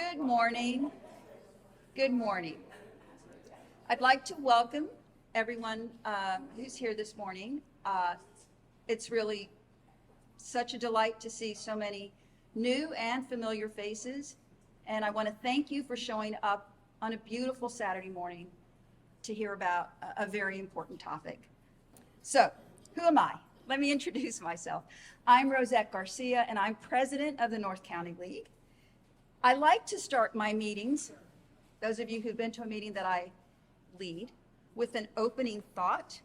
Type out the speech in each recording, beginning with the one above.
Good morning. Good morning. I'd like to welcome everyone who's here this morning. It's really such a delight to see so many new and familiar faces, and I want to thank you for showing up on a beautiful Saturday morning to hear about a very important topic. So, who am I? Let me introduce myself. I'm Rosette Garcia, and I'm president of the North County League. I like to start my meetings, those of you who've been to a meeting that I lead, with an opening thought,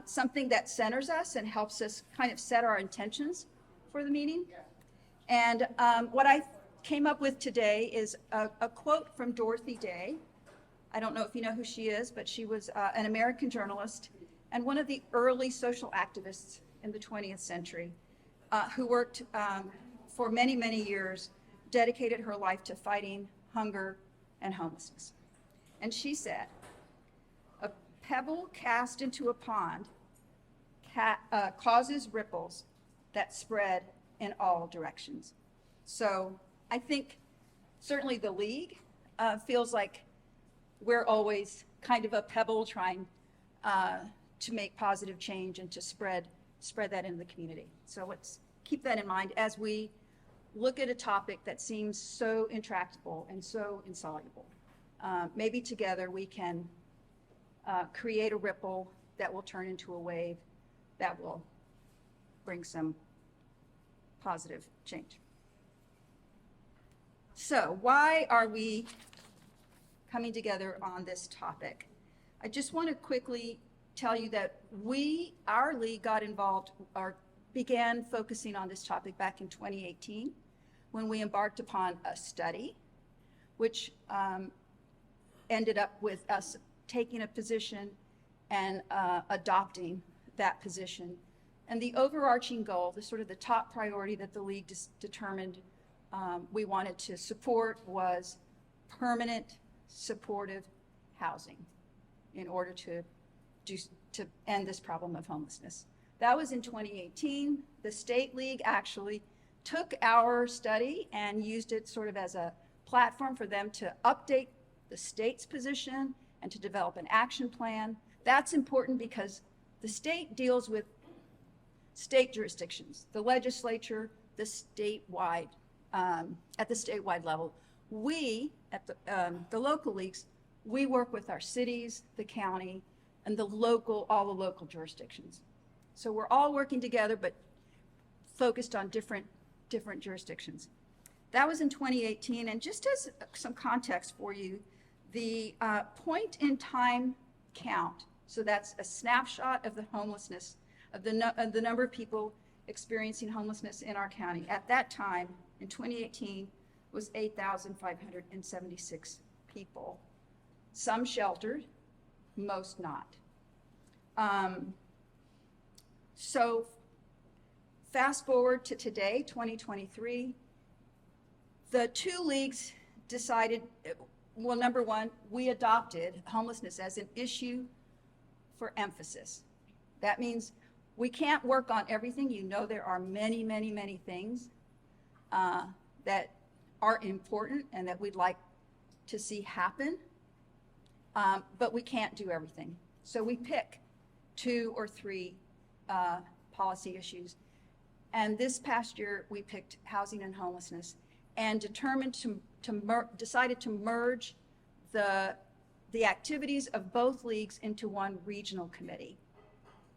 something that centers us and helps us kind of set our intentions for the meeting. And what I came up with today is a quote from Dorothy Day. I don't know if you know who she is, but she was an American journalist and one of the early social activists in the 20th century who worked for many, many years, dedicated her life to fighting hunger and homelessness. And she said, "A pebble cast into a pond causes ripples that spread in all directions." So I think certainly the League feels like we're always kind of a pebble trying to make positive change and to spread that in the community. So let's keep that in mind as we look at a topic that seems so intractable and so insoluble. Maybe together we can create a ripple that will turn into a wave that will bring some positive change. So why are we coming together on this topic? I just want to quickly tell you that our league got involved or began focusing on this topic back in 2018 when we embarked upon a study which ended up with us taking a position and adopting that position. And the overarching goal, the top priority that the league determined we wanted to support was permanent supportive housing in order to end this problem of homelessness. That was in 2018. The state league actually took our study and used it sort of as a platform for them to update the state's position and to develop an action plan. That's important because the state deals with state jurisdictions, the legislature, the statewide, at the statewide level. We, at the local leagues, we work with our cities, the county, and all the local jurisdictions. So we're all working together, but focused on different jurisdictions. That was in 2018, and just as some context for you, the point in time count, so that's a snapshot of the homelessness, of the number of people experiencing homelessness in our county. At that time, in 2018, was 8,576 people. Some sheltered, most not. So fast forward to today, 2023, the two leagues decided, well, number one, we adopted homelessness as an issue for emphasis. That means we can't work on everything. You know, there are many, many, many things that are important and that we'd like to see happen, but we can't do everything. So we pick 2 or 3 policy issues. And this past year, we picked housing and homelessness and decided to merge the activities of both leagues into one regional committee.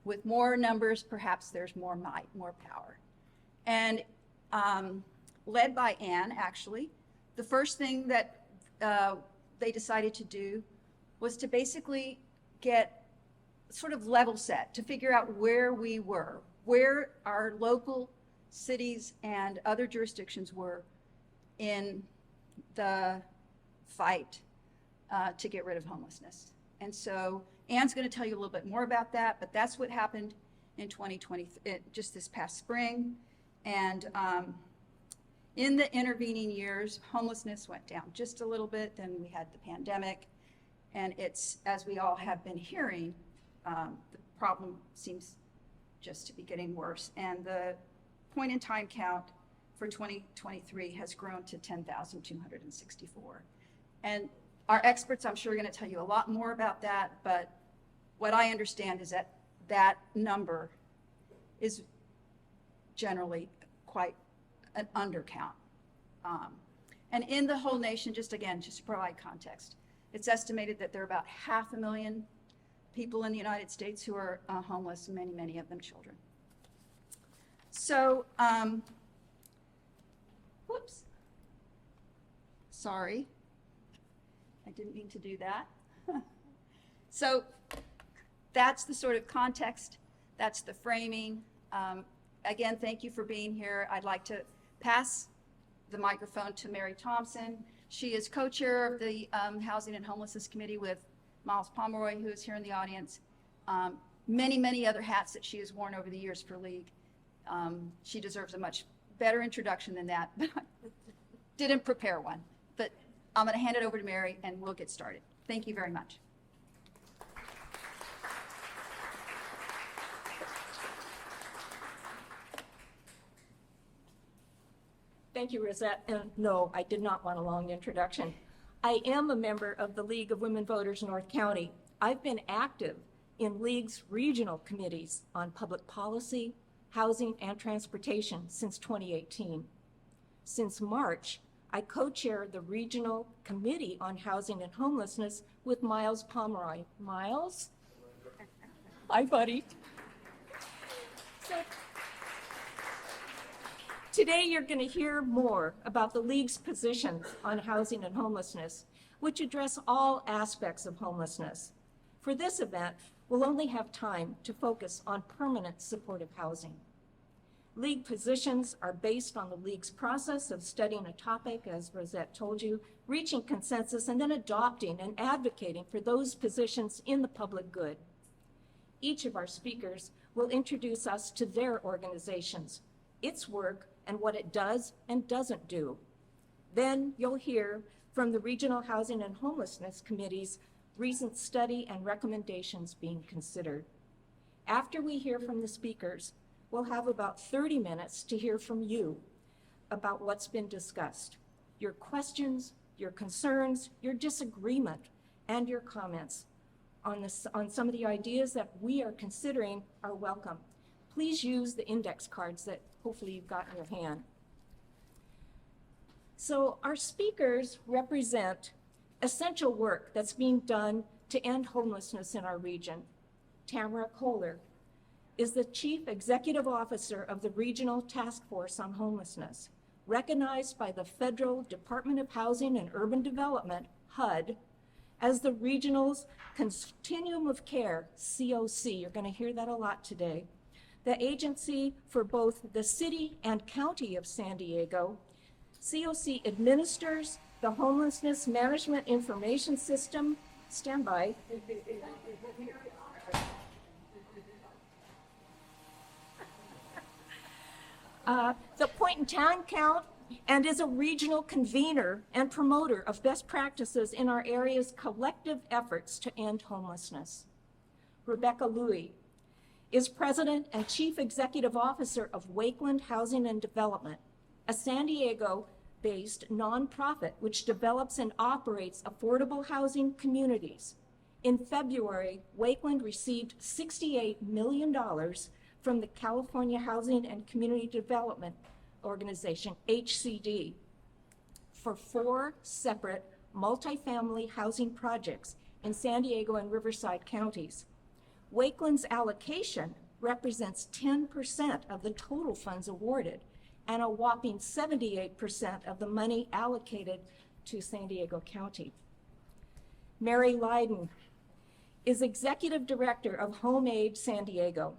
With more numbers, perhaps there's more might, more power. And led by Ann, actually, the first thing that they decided to do was to basically get sort of level set, to figure out where we were, where our local cities and other jurisdictions were in the fight to get rid of homelessness. And so Ann's going to tell you a little bit more about that, but that's what happened in 2020, just this past spring. And in the intervening years, homelessness went down just a little bit. Then we had the pandemic, and it's, as we all have been hearing, the problem seems just to be getting worse. And the point in time count for 2023 has grown to 10,264. And our experts, I'm sure, are going to tell you a lot more about that, but what I understand is that that number is generally quite an undercount. And in the whole nation, just to provide context, it's estimated that there are about 500,000 people in the United States who are homeless, many of them children. So, whoops, sorry, I didn't mean to do that. So that's the sort of context, that's the framing. Again, thank you for being here. I'd like to pass the microphone to Mary Thompson. She is co-chair of the Housing and Homelessness Committee with Miles Pomeroy, who is here in the audience. Many other hats that she has worn over the years for League. She deserves a much better introduction than that, but I didn't prepare one. But I'm going to hand it over to Mary and we'll get started. Thank you very much. Thank you, Rosette. And no, I did not want a long introduction. I am a member of the League of Women Voters North County. I've been active in League's regional committees on public policy, housing, and transportation since 2018. Since March, I co-chair the Regional Committee on Housing and Homelessness with Miles Pomeroy. Miles? Hi, buddy. So, today you're going to hear more about the League's positions on housing and homelessness, which address all aspects of homelessness. For this event, we'll only have time to focus on permanent supportive housing. League positions are based on the League's process of studying a topic, as Rosette told you, reaching consensus, and then adopting and advocating for those positions in the public good. Each of our speakers will introduce us to their organizations, its work, and what it does and doesn't do. Then you'll hear from the Regional Housing and Homelessness Committee's recent study and recommendations being considered. After we hear from the speakers, we'll have about 30 minutes to hear from you about what's been discussed. Your questions, your concerns, your disagreement, and your comments on some of the ideas that we are considering are welcome. Please use the index cards that hopefully you've got in your hand. So our speakers represent essential work that's being done to end homelessness in our region. Tamera Kohler is the Chief Executive Officer of the Regional Task Force on Homelessness, recognized by the Federal Department of Housing and Urban Development, HUD, as the regional's Continuum of Care, COC. You're going to hear that a lot today. The agency for both the city and county of San Diego. COC administers the Homelessness Management Information System. Stand by. The point in town count, and is a regional convener and promoter of best practices in our area's collective efforts to end homelessness. Rebecca Louie is President and Chief Executive Officer of Wakeland Housing and Development, a San Diego-based nonprofit which develops and operates affordable housing communities. In February, Wakeland received $68 million from the California Housing and Community Development Organization, HCD, for 4 separate multifamily housing projects in San Diego and Riverside counties. Wakeland's allocation represents 10% of the total funds awarded and a whopping 78% of the money allocated to San Diego County. Mary Lydon is Executive Director of HomeAid San Diego.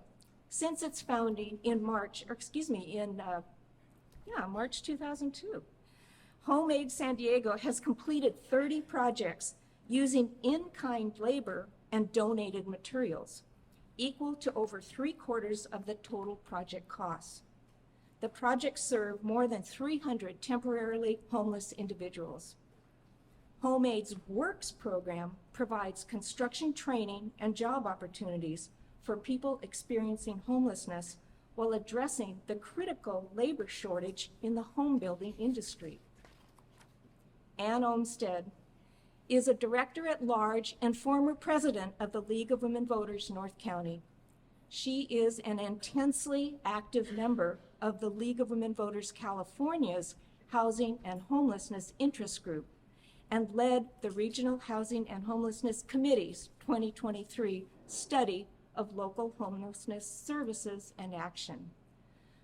Since its founding in March 2002. HomeAid San Diego has completed 30 projects using in-kind labor and donated materials, equal to over 3/4 of the total project costs. The projects serve more than 300 temporarily homeless individuals. HomeAid's Works program provides construction training and job opportunities for people experiencing homelessness while addressing the critical labor shortage in the home building industry. Ann Omsted is a director at large and former president of the League of Women Voters North County. She is an intensely active member of the League of Women Voters California's Housing and Homelessness Interest Group and led the Regional Housing and Homelessness Committee's 2023 study of local homelessness services and action.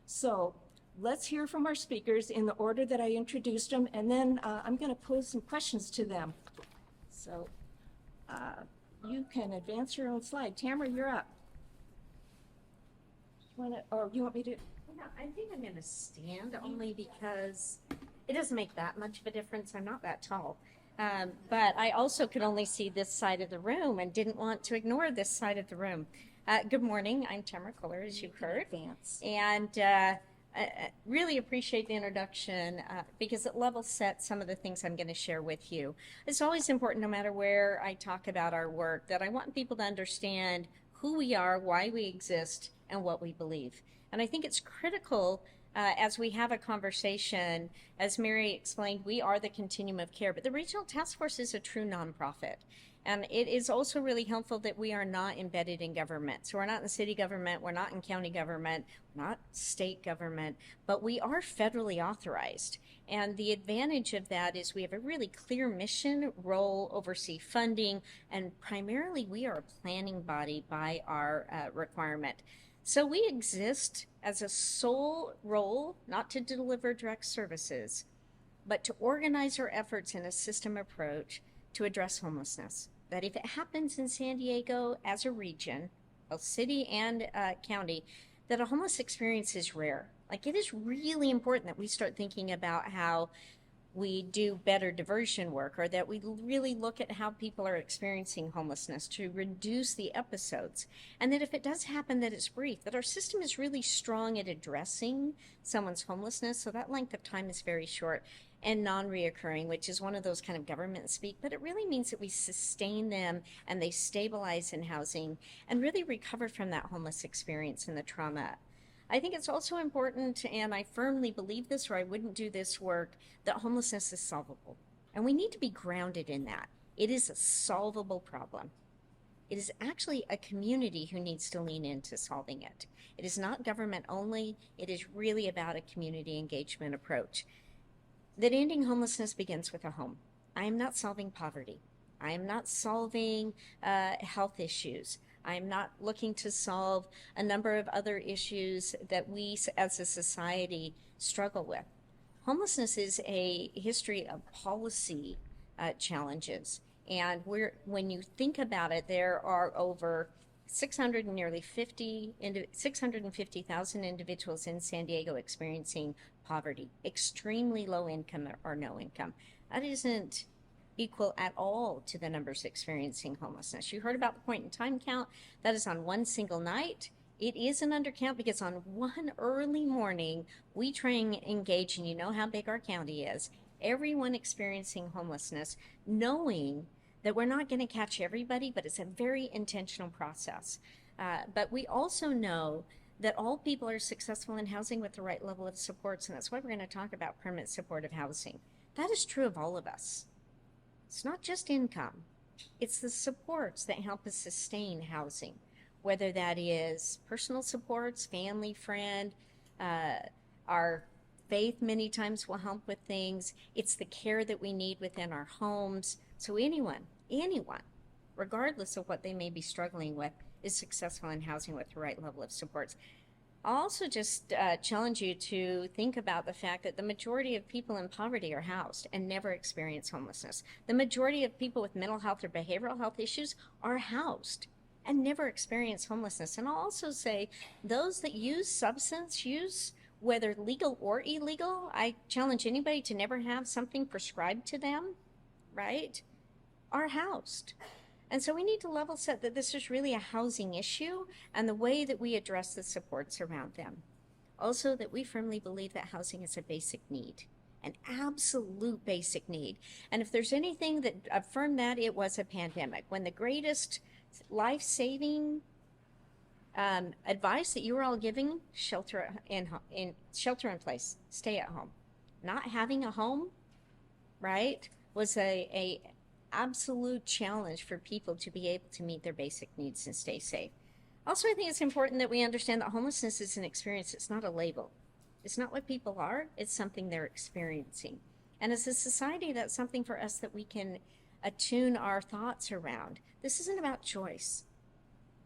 So let's hear from our speakers in the order that I introduced them, and then I'm going to pose some questions to them. So you can advance your own slide. Tamera, you're up. You want me to? Yeah, I think I'm going to stand only because it doesn't make that much of a difference. I'm not that tall. But I also could only see this side of the room and didn't want to ignore this side of the room. Good morning. I'm Tamera Kohler, as you've heard. And I really appreciate the introduction because it level sets some of the things I'm going to share with you. It's always important, no matter where I talk about our work, that I want people to understand who we are, why we exist, and what we believe. And I think it's critical as we have a conversation. As Mary explained, we are the continuum of care, but the Regional Task Force is a true nonprofit. And it is also really helpful that we are not embedded in government. So we're not in city government, we're not in county government, we're not state government, but we are federally authorized. And the advantage of that is we have a really clear mission, role, oversee funding, and primarily we are a planning body by our requirement. So we exist as a sole role, not to deliver direct services, but to organize our efforts in a system approach to address homelessness. That if it happens in San Diego as a region, both city and county, that a homeless experience is rare. Like, it is really important that we start thinking about how we do better diversion work, or that we really look at how people are experiencing homelessness to reduce the episodes. And that if it does happen, that it's brief, that our system is really strong at addressing someone's homelessness. So that length of time is very short. And non-reoccurring, which is one of those kind of government speak, but it really means that we sustain them and they stabilize in housing and really recover from that homeless experience and the trauma. I think it's also important, and I firmly believe this or I wouldn't do this work, that homelessness is solvable. And we need to be grounded in that. It is a solvable problem. It is actually a community who needs to lean into solving it. It is not government only. It is really about a community engagement approach. That ending homelessness begins with a home. I am not solving poverty. I am not solving health issues. I am not looking to solve a number of other issues that we as a society struggle with. Homelessness is a history of policy challenges. And when you think about it, there are over 650,000 individuals in San Diego experiencing poverty, extremely low income or no income. That isn't equal at all to the numbers experiencing homelessness. You heard about the point in time count. That is on one single night. It is an undercount because on one early morning, we try and engage, and you know how big our county is, everyone experiencing homelessness, knowing that we're not going to catch everybody, but it's a very intentional process. But we also know that all people are successful in housing with the right level of supports, and that's why we're going to talk about permanent supportive housing. That is true of all of us. It's not just income. It's the supports that help us sustain housing, whether that is personal supports, family, friend, our faith many times will help with things. It's the care that we need within our homes. So anyone, regardless of what they may be struggling with, is successful in housing with the right level of supports. I'll also just challenge you to think about the fact that the majority of people in poverty are housed and never experience homelessness. The majority of people with mental health or behavioral health issues are housed and never experience homelessness. And I'll also say those that use substance use, whether legal or illegal, I challenge anybody to never have something prescribed to them, right, are housed. And so we need to level set that this is really a housing issue and the way that we address the supports around them. Also, that we firmly believe that housing is a basic need, an absolute basic need. And if there's anything that affirmed that, it was a pandemic, when the greatest life-saving advice that you were all giving: shelter in place, stay at home. Not having a home, right, was a absolute challenge for people to be able to meet their basic needs and stay safe. Also, I think it's important that we understand that homelessness is an experience. It's not a label. It's not what people are. It's something they're experiencing. And as a society, that's something for us that we can attune our thoughts around. This isn't about choice.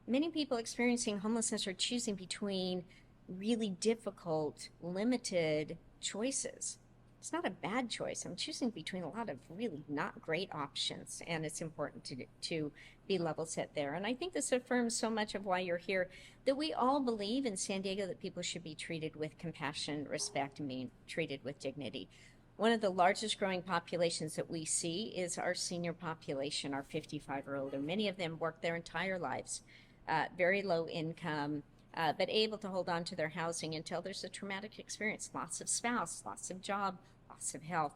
Many people experiencing homelessness are choosing between really difficult, limited choices. It's not a bad choice. I'm choosing between a lot of really not great options, and it's important to be level set there. And I think this affirms so much of why you're here, that we all believe in San Diego that people should be treated with compassion, respect, and being treated with dignity. One of the largest growing populations that we see is our senior population, our 55 or older. Many of them work their entire lives, very low income, but able to hold on to their housing until there's a traumatic experience, loss of spouse, loss of job, loss of health.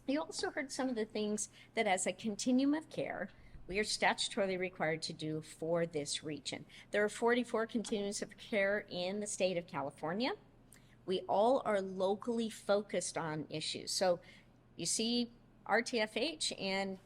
You also heard some of the things that as a continuum of care, we are statutorily required to do for this region. There are 44 continuums of care in the state of California. We all are locally focused on issues. So you see RTFH and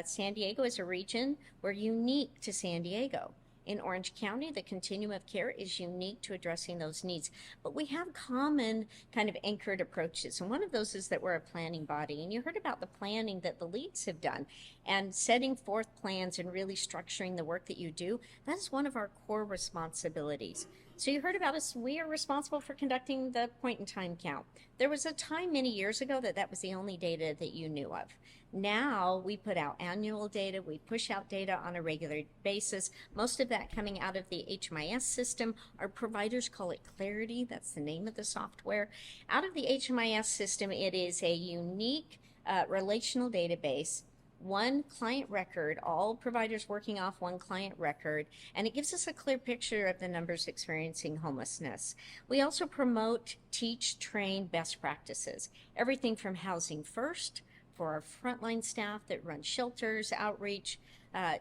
San Diego as a region, we're unique to San Diego. In Orange County, the continuum of care is unique to addressing those needs. But we have common kind of anchored approaches. And one of those is that we're a planning body. And you heard about the planning that the leads have done and setting forth plans and really structuring the work that you do. That is one of our core responsibilities. So you heard about us. We are responsible for conducting the point in time count. There was a time many years ago that was the only data that you knew of. Now we put out annual data, we push out data on a regular basis, most of that coming out of the HMIS system. Our providers call it Clarity, that's the name of the software. Out of the HMIS system, it is a unique relational database, one client record, all providers working off one client record, and it gives us a clear picture of the numbers experiencing homelessness. We also promote, teach, train best practices, everything from housing first, for our frontline staff that run shelters, outreach,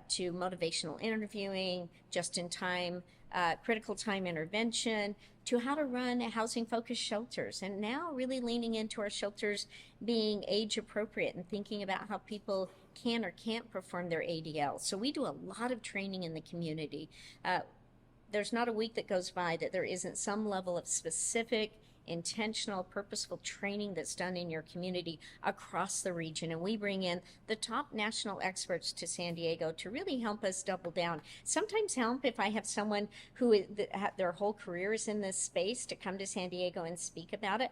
to motivational interviewing, just-in-time, critical time intervention, to how to run housing-focused shelters, and now really leaning into our shelters being age-appropriate and thinking about how people can or can't perform their ADL. So we do a lot of training in the community. There's not a week that goes by that there isn't some level of specific, intentional, purposeful training that's done in your community across the region. And we bring in the top national experts to San Diego to really help us double down. Sometimes help if I have someone who their whole career is in this space to come to San Diego and speak about it.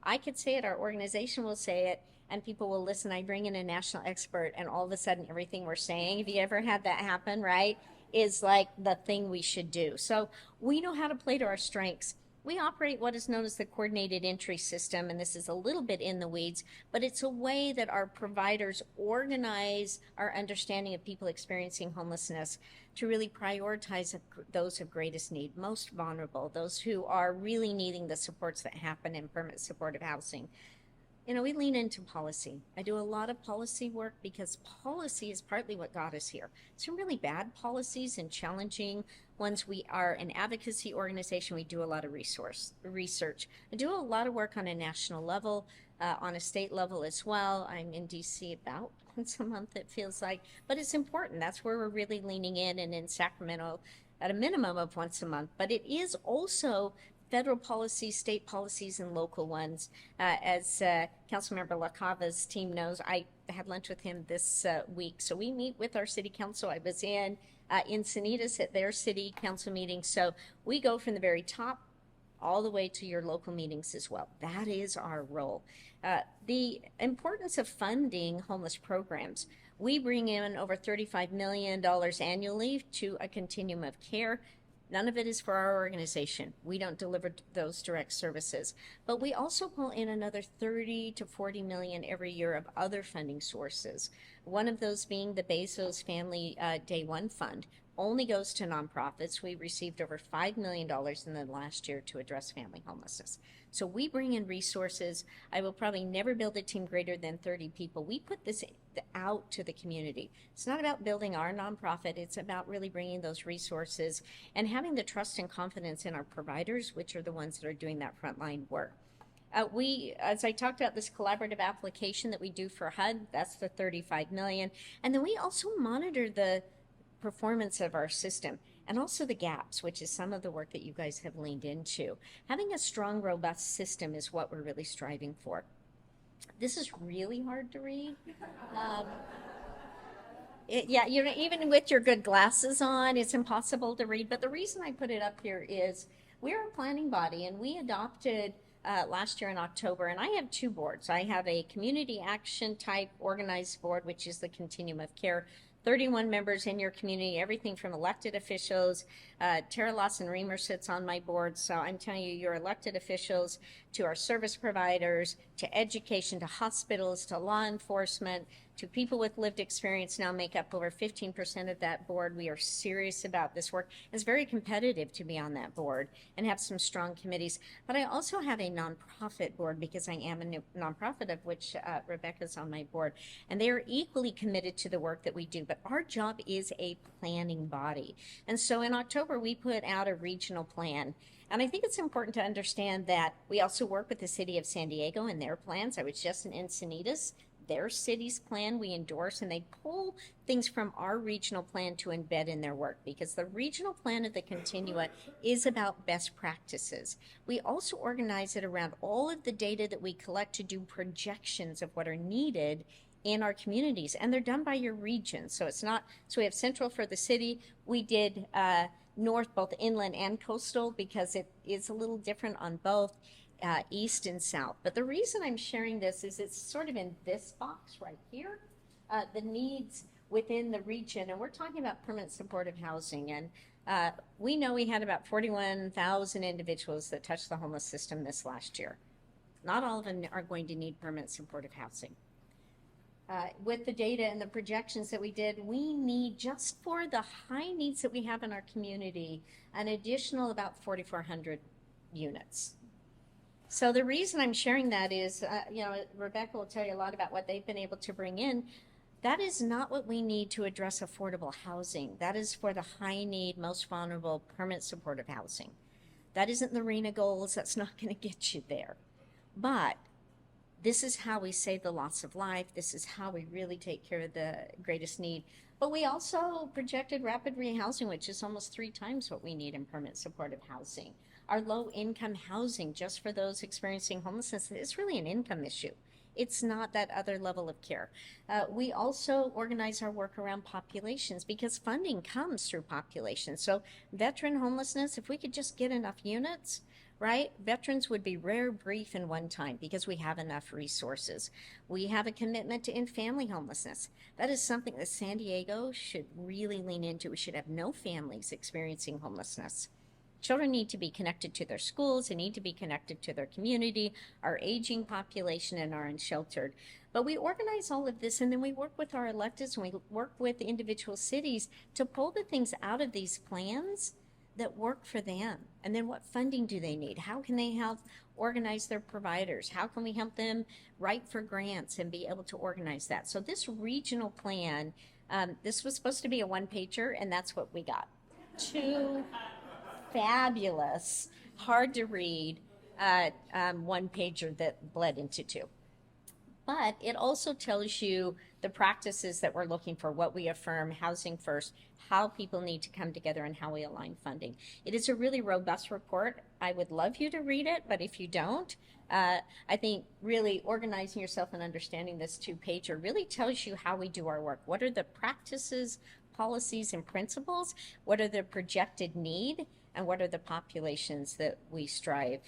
I could say it, our organization will say it, and people will listen. I bring in a national expert, and all of a sudden everything we're saying, have you ever had that happen, right, is like the thing we should do. So we know how to play to our strengths. We operate what is known as the coordinated entry system, and this is a little bit in the weeds, but it's a way that our providers organize our understanding of people experiencing homelessness to really prioritize those of greatest need, most vulnerable, those who are really needing the supports that happen in permanent supportive housing. You know, we lean into policy. I do a lot of policy work because policy is partly what got us here. Some really bad policies and challenging ones. We are an advocacy organization. We do a lot of research. I do a lot of work on a national level, on a state level as well. I'm in DC about once a month, it feels like, but it's important. That's where we're really leaning in, and in Sacramento at a minimum of once a month. But it is also federal policies, state policies, and local ones. As Councilmember LaCava's team knows, I had lunch with him this week. So we meet with our city council. I was in Encinitas at their city council meeting. So we go from the very top all the way to your local meetings as well. That is our role. The importance of funding homeless programs. We bring in over $35 million annually to a continuum of care. None of it is for our organization. We don't deliver those direct services. But we also pull in another 30 to 40 million every year of other funding sources. One of those being the Bezos Family Day One Fund. only goes to nonprofits. We received over $5 million in the last year to address family homelessness. So we bring in resources. I will probably never build a team greater than 30 people. We put this out to the community. It's not about building our nonprofit. It's about really bringing those resources and having the trust and confidence in our providers, which are the ones that are doing that frontline work. As I talked about, this collaborative application that we do for HUD, that's the $35 million. And then we also monitor the performance of our system and also the gaps, which is some of the work that you guys have leaned into. Having a strong, robust system is what we're really striving for. This is really hard to read. Even with your good glasses on, it's impossible to read. But the reason I put it up here is we're a planning body, and we adopted last year in October, and I have two boards. I have a community action type organized board, which is the continuum of care. 31 members in your community, everything from elected officials. Tara Lawson-Reamer sits on my board, so I'm telling you, your elected officials, to our service providers, to education, to hospitals, to law enforcement, to people with lived experience now make up over 15% of that board. We are serious about this work. It's very competitive to be on that board and have some strong committees. But I also have a nonprofit board because I am a nonprofit, of which Rebecca's on my board. And they are equally committed to the work that we do. But our job is a planning body. And so in October, we put out a regional plan. And I think it's important to understand that we also work with the city of San Diego and their plans. I was just in Encinitas. Their city's plan we endorse, and they pull things from our regional plan to embed in their work, because the regional plan of the Continua is about best practices. We also organize it around all of the data that we collect to do projections of what are needed in our communities, and they're done by your region. So it's not, so we have central for the city. We did north, both inland and coastal, because it is a little different on both. East and south. But the reason I'm sharing this is it's sort of in this box right here, the needs within the region. And we're talking about permanent supportive housing. And we know we had about 41,000 individuals that touched the homeless system this last year. Not all of them are going to need permanent supportive housing. With the data and the projections that we did, we need, just for the high needs that we have in our community, an additional about 4,400 units. So the reason I'm sharing that is, Rebecca will tell you a lot about what they've been able to bring in. That is not what we need to address affordable housing. That is for the high need, most vulnerable, permanent supportive housing. That isn't the RHNA goals. That's not going to get you there. But this is how we save the loss of life. This is how we really take care of the greatest need. But we also projected rapid rehousing, which is almost 3 times what we need in permanent supportive housing. Our low-income housing, just for those experiencing homelessness, is really an income issue. It's not that other level of care. We also organize our work around populations, because funding comes through populations. So veteran homelessness, if we could just get enough units, right? Veterans would be rare, brief, and one time, because we have enough resources. We have a commitment to end family homelessness. That is something that San Diego should really lean into. We should have no families experiencing homelessness. Children need to be connected to their schools. They need to be connected to their community, our aging population, and our unsheltered. But we organize all of this, and then we work with our electeds, and we work with individual cities to pull the things out of these plans that work for them. And then what funding do they need? How can they help organize their providers? How can we help them write for grants and be able to organize that? So this regional plan, this was supposed to be a one-pager, and that's what we got. 2 fabulous, hard to read one-pager that bled into 2. But it also tells you the practices that we're looking for, what we affirm, housing first, how people need to come together, and how we align funding. It is a really robust report. I would love you to read it, but if you don't, I think really organizing yourself and understanding this 2-pager really tells you how we do our work. What are the practices, policies, and principles? What are the projected need? And what are the populations that we strive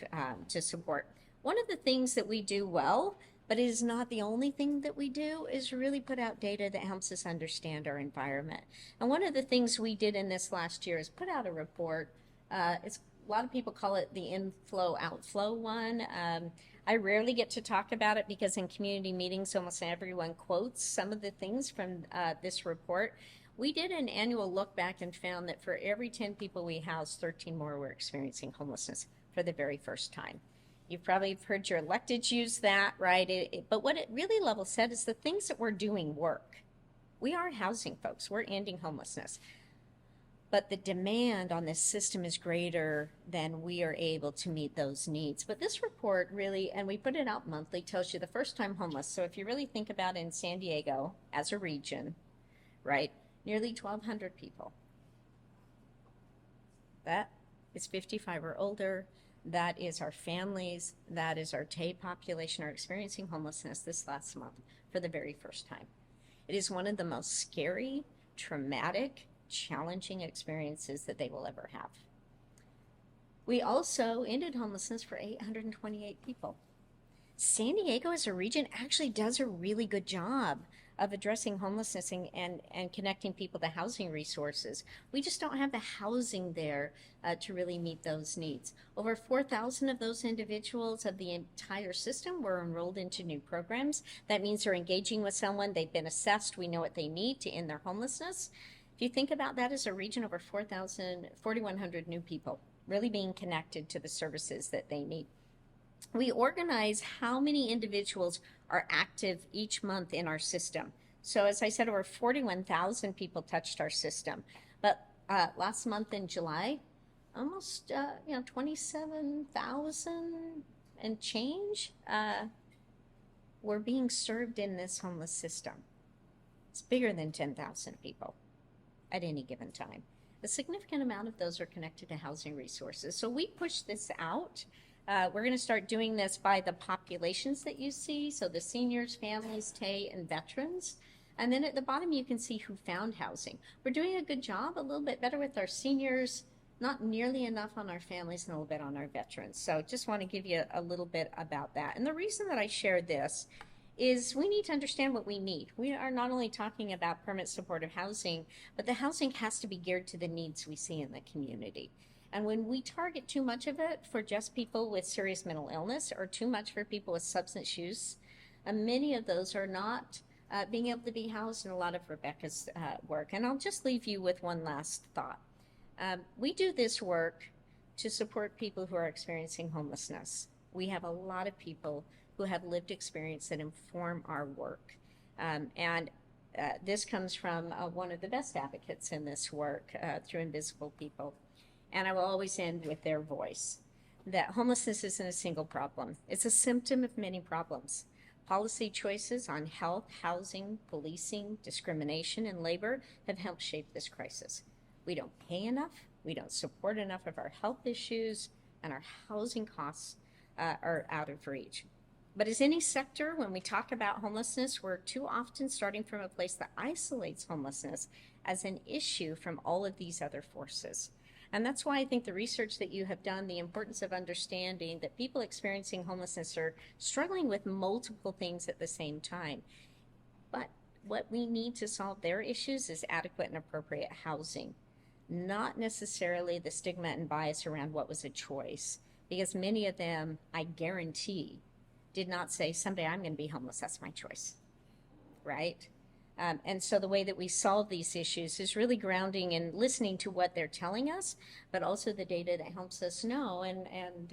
to support? One of the things that we do well, but it is not the only thing that we do, is really put out data that helps us understand our environment. And one of the things we did in this last year is put out a report. A lot of people call it the inflow-outflow one. I rarely get to talk about it because in community meetings, almost everyone quotes some of the things from this report. We did an annual look back and found that for every 10 people we housed, 13 more were experiencing homelessness for the very first time. You've probably heard your electeds use that, right? But what it really level set is the things that we're doing work. We are housing folks. We're ending homelessness. But the demand on this system is greater than we are able to meet those needs. But this report really, and we put it out monthly, tells you the first time homeless. So if you really think about it in San Diego as a region, right, nearly 1,200 people. That is 55 or older. That is our families. That is our TAY population are experiencing homelessness this last month for the very first time. It is one of the most scary, traumatic, challenging experiences that they will ever have. We also ended homelessness for 828 people. San Diego as a region actually does a really good job of addressing homelessness and connecting people to housing resources. We just don't have the housing there to really meet those needs. Over 4,000 of those individuals of the entire system were enrolled into new programs. That means they're engaging with someone, they've been assessed, we know what they need to end their homelessness. If you think about that as a region, over 4,100 new people really being connected to the services that they need. We organize how many individuals are active each month in our system. So as I said, over 41,000 people touched our system. But last month in July, almost 27,000 and change were being served in this homeless system. It's bigger than 10,000 people at any given time. A significant amount of those are connected to housing resources. So we push this out. We're going to start doing this by the populations that you see, so the seniors, families, TAY, and veterans. And then at the bottom, you can see who found housing. We're doing a good job, a little bit better with our seniors, not nearly enough on our families, and a little bit on our veterans. So just want to give you a little bit about that. And the reason that I shared this is we need to understand what we need. We are not only talking about permanent supportive housing, but the housing has to be geared to the needs we see in the community. And when we target too much of it for just people with serious mental illness or too much for people with substance use, many of those are not being able to be housed in a lot of Rebecca's work. And I'll just leave you with one last thought. We do this work to support people who are experiencing homelessness. We have a lot of people who have lived experience that inform our work. This comes from one of the best advocates in this work through Invisible People. And I will always end with their voice, that homelessness isn't a single problem. It's a symptom of many problems. Policy choices on health, housing, policing, discrimination, and labor have helped shape this crisis. We don't pay enough, we don't support enough of our health issues, and our housing costs are out of reach. But as any sector, when we talk about homelessness, we're too often starting from a place that isolates homelessness as an issue from all of these other forces. And that's why I think the research that you have done, the importance of understanding that people experiencing homelessness are struggling with multiple things at the same time. But what we need to solve their issues is adequate and appropriate housing, not necessarily the stigma and bias around what was a choice. Because many of them, I guarantee, did not say, someday I'm going to be homeless, that's my choice, right? And so the way that we solve these issues is really grounding and listening to what they're telling us, but also the data that helps us know. And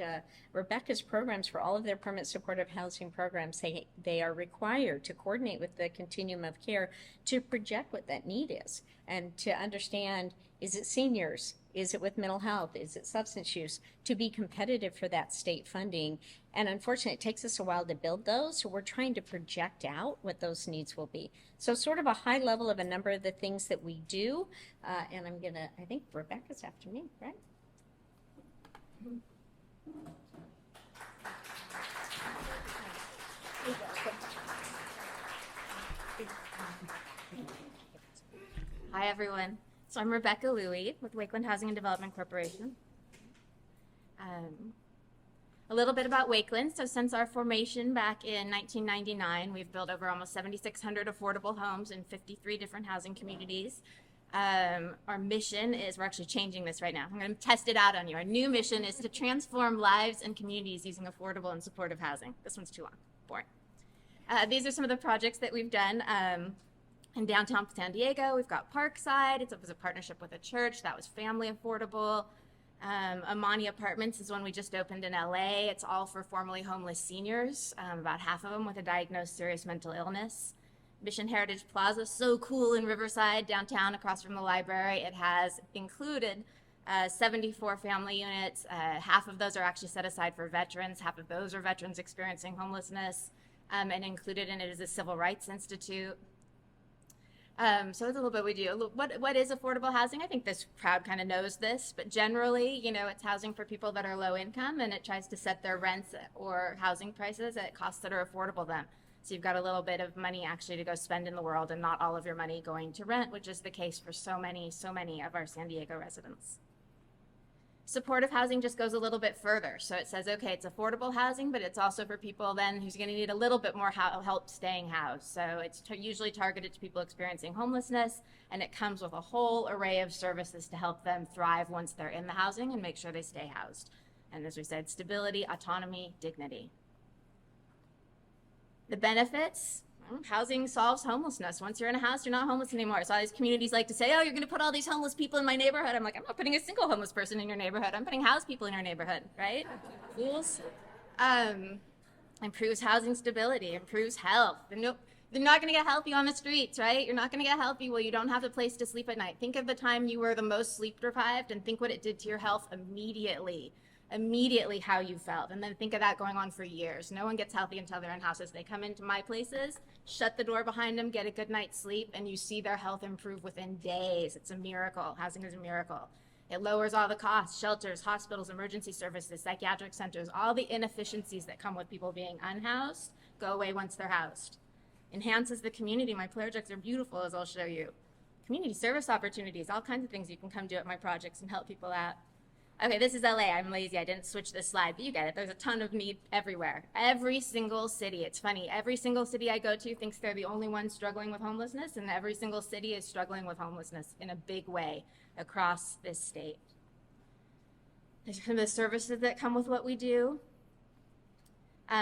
Rebecca's programs, for all of their permanent supportive housing programs, they are required to coordinate with the continuum of care to project what that need is and to understand, is it seniors? Is it with mental health? Is it substance use? To be competitive for that state funding. And unfortunately, it takes us a while to build those, so we're trying to project out what those needs will be. So sort of a high level of a number of the things that we do. And I'm gonna, I think Rebecca's after me, right? Hi, everyone. So I'm Rebecca Louie with Wakeland Housing and Development Corporation. A little bit about Wakeland. So since our formation back in 1999, we've built over almost 7,600 affordable homes in 53 different housing communities. Our mission is, we're actually changing this right now. I'm going to test it out on you. Our new mission is to transform lives and communities using affordable and supportive housing. This one's too long, boring. These are some of the projects that we've done. In downtown San Diego, we've got Parkside. It was a partnership with a church. That was family affordable. Amani Apartments is one we just opened in LA. It's all for formerly homeless seniors, about half of them with a diagnosed serious mental illness. Mission Heritage Plaza, so cool in Riverside, downtown across from the library. It has included 74 family units. Half of those are actually set aside for veterans. Half of those are veterans experiencing homelessness. And included in it is a Civil Rights Institute. So that's a little bit we do. What is affordable housing? I think this crowd kind of knows this, but generally, it's housing for people that are low income, and it tries to set their rents or housing prices at costs that are affordable to them. So you've got a little bit of money actually to go spend in the world and not all of your money going to rent, which is the case for so many of our San Diego residents. Supportive housing just goes a little bit further. So it says, okay, it's affordable housing, but it's also for people then who's going to need a little bit more help staying housed. So it's usually targeted to people experiencing homelessness, and it comes with a whole array of services to help them thrive once they're in the housing and make sure they stay housed. And as we said, stability, autonomy, dignity. The benefits. Housing solves homelessness. Once you're in a house, you're not homeless anymore. So all these communities like to say, oh, you're going to put all these homeless people in my neighborhood. I'm like, I'm not putting a single homeless person in your neighborhood. I'm putting house people in your neighborhood, right? Fools. Improves housing stability, improves health. They're not going to get healthy on the streets, right? You're not going to get healthy while you don't have a place to sleep at night. Think of the time you were the most sleep deprived and think what it did to your health immediately how you felt, and then think of that going on for years. No one gets healthy until they're in houses. They come into my places, shut the door behind them, get a good night's sleep, and you see their health improve within days. It's a miracle. Housing is a miracle. It lowers all the costs, shelters, hospitals, emergency services, psychiatric centers, all the inefficiencies that come with people being unhoused go away once they're housed. Enhances the community. My projects are beautiful, as I'll show you. Community service opportunities, all kinds of things you can come do at my projects and help people out. Okay, this is LA. I'm lazy. I didn't switch this slide, but you get it. There's a ton of need everywhere. Every single city. It's funny. Every single city I go to thinks they're the only ones struggling with homelessness, and every single city is struggling with homelessness in a big way across this state. There's some of the services that come with what we do.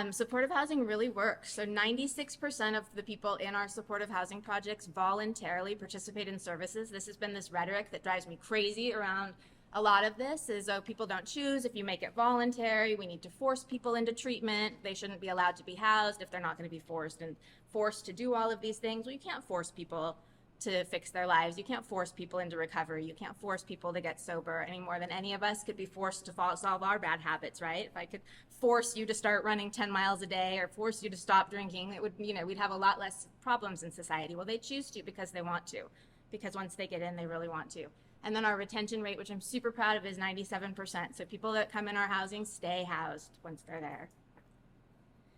Supportive housing really works. So 96% of the people in our supportive housing projects voluntarily participate in services. This has been this rhetoric that drives me crazy around a lot of this is, oh, people don't choose. If you make it voluntary, we need to force people into treatment. They shouldn't be allowed to be housed if they're not going to be forced to do all of these things. Well, you can't force people to fix their lives. You can't force people into recovery. You can't force people to get sober any more than any of us could be forced to solve our bad habits, right? If I could force you to start running 10 miles a day or force you to stop drinking, it would, we'd have a lot less problems in society. Well, they choose to because they want to, because once they get in, they really want to. And then our retention rate, which I'm super proud of, is 97%. So people that come in our housing stay housed once they're there.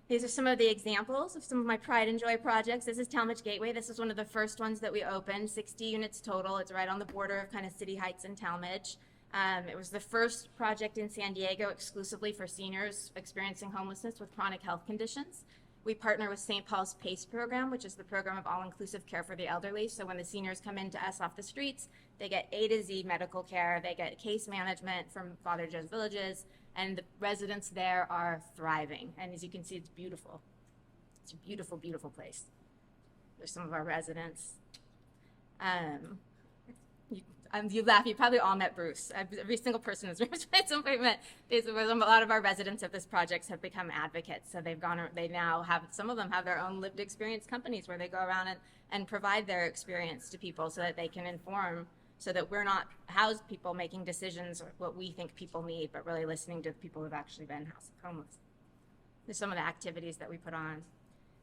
These are some of the examples of some of my pride and joy projects. This is Talmadge Gateway. This is one of the first ones that we opened, 60 units total. It's right on the border of kind of City Heights and Talmadge. It was the first project in San Diego exclusively for seniors experiencing homelessness with chronic health conditions. We partner with St. Paul's PACE program, which is the program of all-inclusive care for the elderly. So when the seniors come into us off the streets, they get A to Z medical care, they get case management from Father Joe's Villages, and the residents there are thriving. And as you can see, it's beautiful. It's a beautiful, beautiful place. There's some of our residents. You laugh, you probably all met Bruce. Every single person in this room at some point met. A lot of our residents of this project have become advocates. So they now have, some of them have their own lived experience companies where they go around and provide their experience to people so that they can inform, so that we're not housed people making decisions or what we think people need, but really listening to the people who've actually been homeless. There's some of the activities that we put on.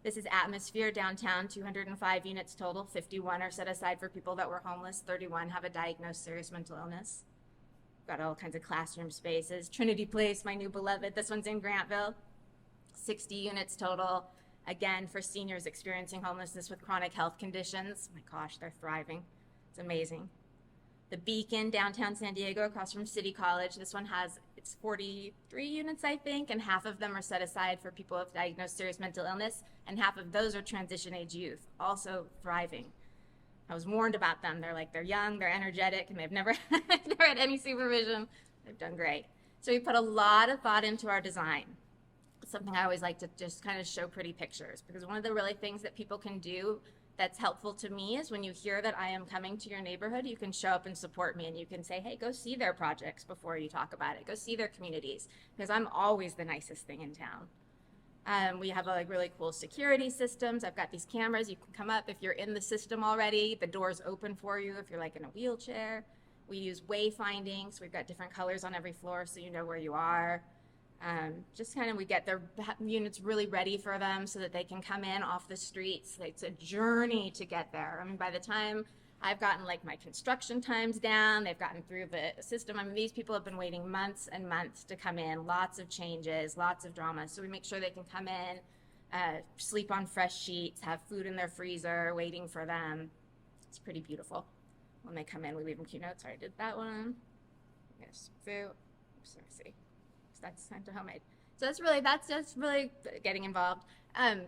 This is Atmosphere downtown, 205 units total. 51 are set aside for people that were homeless. 31 have a diagnosed serious mental illness. Got all kinds of classroom spaces. Trinity Place, my new beloved. This one's in Grantville. 60 units total. Again, for seniors experiencing homelessness with chronic health conditions. Oh my gosh, they're thriving. It's amazing. The Beacon, downtown San Diego, across from City College. This one it's 43 units, I think, and half of them are set aside for people with diagnosed serious mental illness, and half of those are transition age youth, also thriving. I was warned about them. They're young, they're energetic, and they've never had any supervision. They've done great. So we put a lot of thought into our design. It's something I always like to just kind of show pretty pictures, because one of the really things that people can do that's helpful to me is when you hear that I am coming to your neighborhood, you can show up and support me, and you can say, hey, go see their projects before you talk about it. Go see their communities, because I'm always the nicest thing in town. We have like really cool security systems. I've got these cameras. You can come up if you're in the system already. The door's open for you if you're like in a wheelchair. We use wayfinding, so we've got different colors on every floor so you know where you are. Just kind of, we get their units really ready for them so that they can come in off the streets. It's a journey to get there. I mean, by the time I've gotten like my construction times down, they've gotten through the system. I mean, these people have been waiting months and months to come in, lots of changes, lots of drama. So we make sure they can come in, sleep on fresh sheets, have food in their freezer, waiting for them. It's pretty beautiful. When they come in, we leave them cute notes. I already did that one. Yes, food. Oops, let me see. That's time to HomeAid. So that's really getting involved.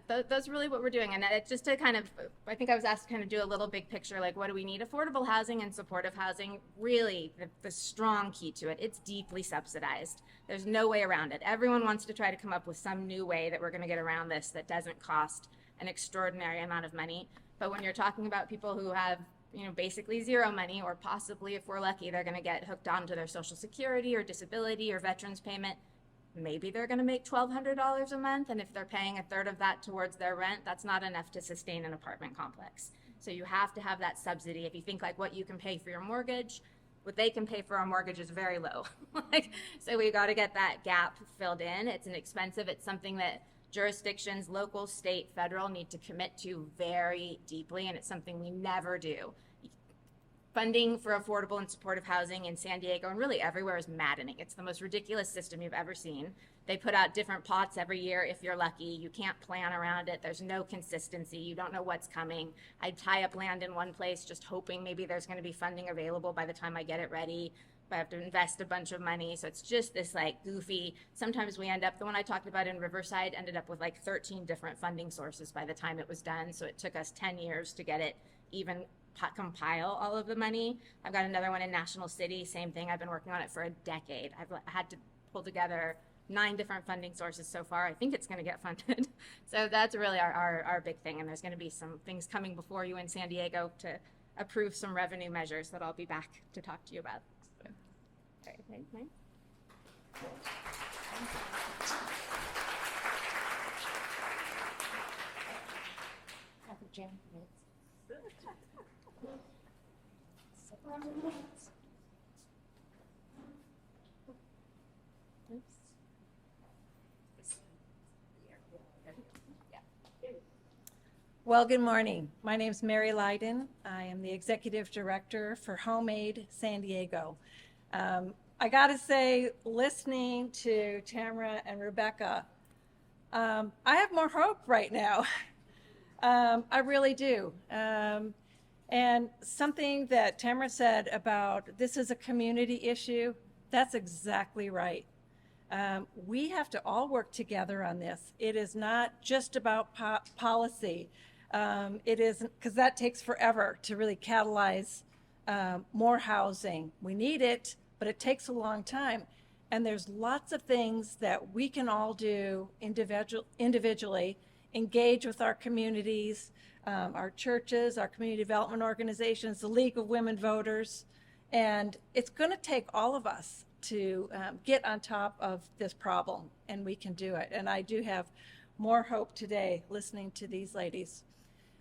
That's really what we're doing. And it's just to kind of, I think I was asked to kind of do a little big picture, like what do we need? Affordable housing and supportive housing, really the strong key to it. It's deeply subsidized. There's no way around it. Everyone wants to try to come up with some new way that we're going to get around this that doesn't cost an extraordinary amount of money. But when you're talking about people who have, basically zero money, or possibly, if we're lucky, they're going to get hooked onto their Social Security or disability or veterans payment. Maybe they're going to make $1,200 a month, and if they're paying a third of that towards their rent, that's not enough to sustain an apartment complex. So you have to have that subsidy. If you think like what you can pay for your mortgage, what they can pay for our mortgage is very low. So we got to get that gap filled in. It's inexpensive. It's something that jurisdictions, local, state, federal, need to commit to very deeply, and it's something we never do. Funding for affordable and supportive housing in San Diego and really everywhere is maddening. It's the most ridiculous system you've ever seen. They put out different pots every year if you're lucky. You can't plan around it. There's no consistency. You don't know what's coming. I tie up land in one place just hoping maybe there's going to be funding available by the time I get it ready. But I have to invest a bunch of money. So it's just this like goofy, sometimes we end up, the one I talked about in Riverside ended up with like 13 different funding sources by the time it was done. So it took us 10 years to get it even compile all of the money. I've got another one in National City, same thing. I've been working on it for a decade. I've had to pull together 9 different funding sources so far. I think it's going to get funded. So that's really our big thing. And there's going to be some things coming before you in San Diego to approve some revenue measures that I'll be back to talk to you about. So, all right, Mike. Well, good morning. My name is Mary Lydon. I am the Executive Director for HomeAid San Diego. I got to say, listening to Tamera and Rebecca, I have more hope right now. I really do. And something that Tamera said about this is a community issue, that's exactly right. We have to all work together on this. It is not just about policy. It isn't, because that takes forever to really catalyze more housing. We need it, but it takes a long time. And there's lots of things that we can all do individually, engage with our communities, our churches, our community development organizations, the League of Women Voters. And it's going to take all of us to get on top of this problem, and we can do it. And I do have more hope today listening to these ladies.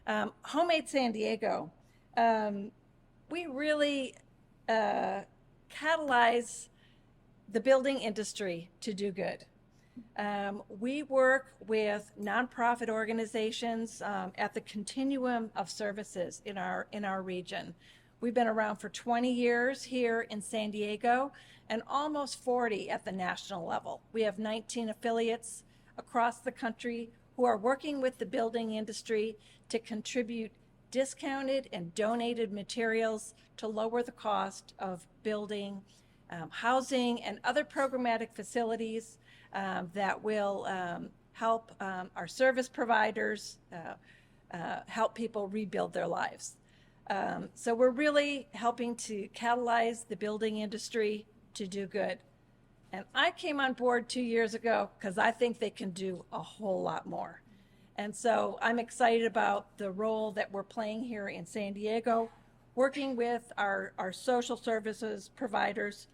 HomeAid San Diego, we really catalyze the building industry to do good. We work with nonprofit organizations at the continuum of services in our region. We've been around for 20 years here in San Diego and almost 40 at the national level. We have 19 affiliates across the country who are working with the building industry to contribute discounted and donated materials to lower the cost of building housing and other programmatic facilities that will help our service providers help people rebuild their lives. So we're really helping to catalyze the building industry to do good. And I came on board 2 years ago because I think they can do a whole lot more. And so I'm excited about the role that we're playing here in San Diego, working with our social services providers.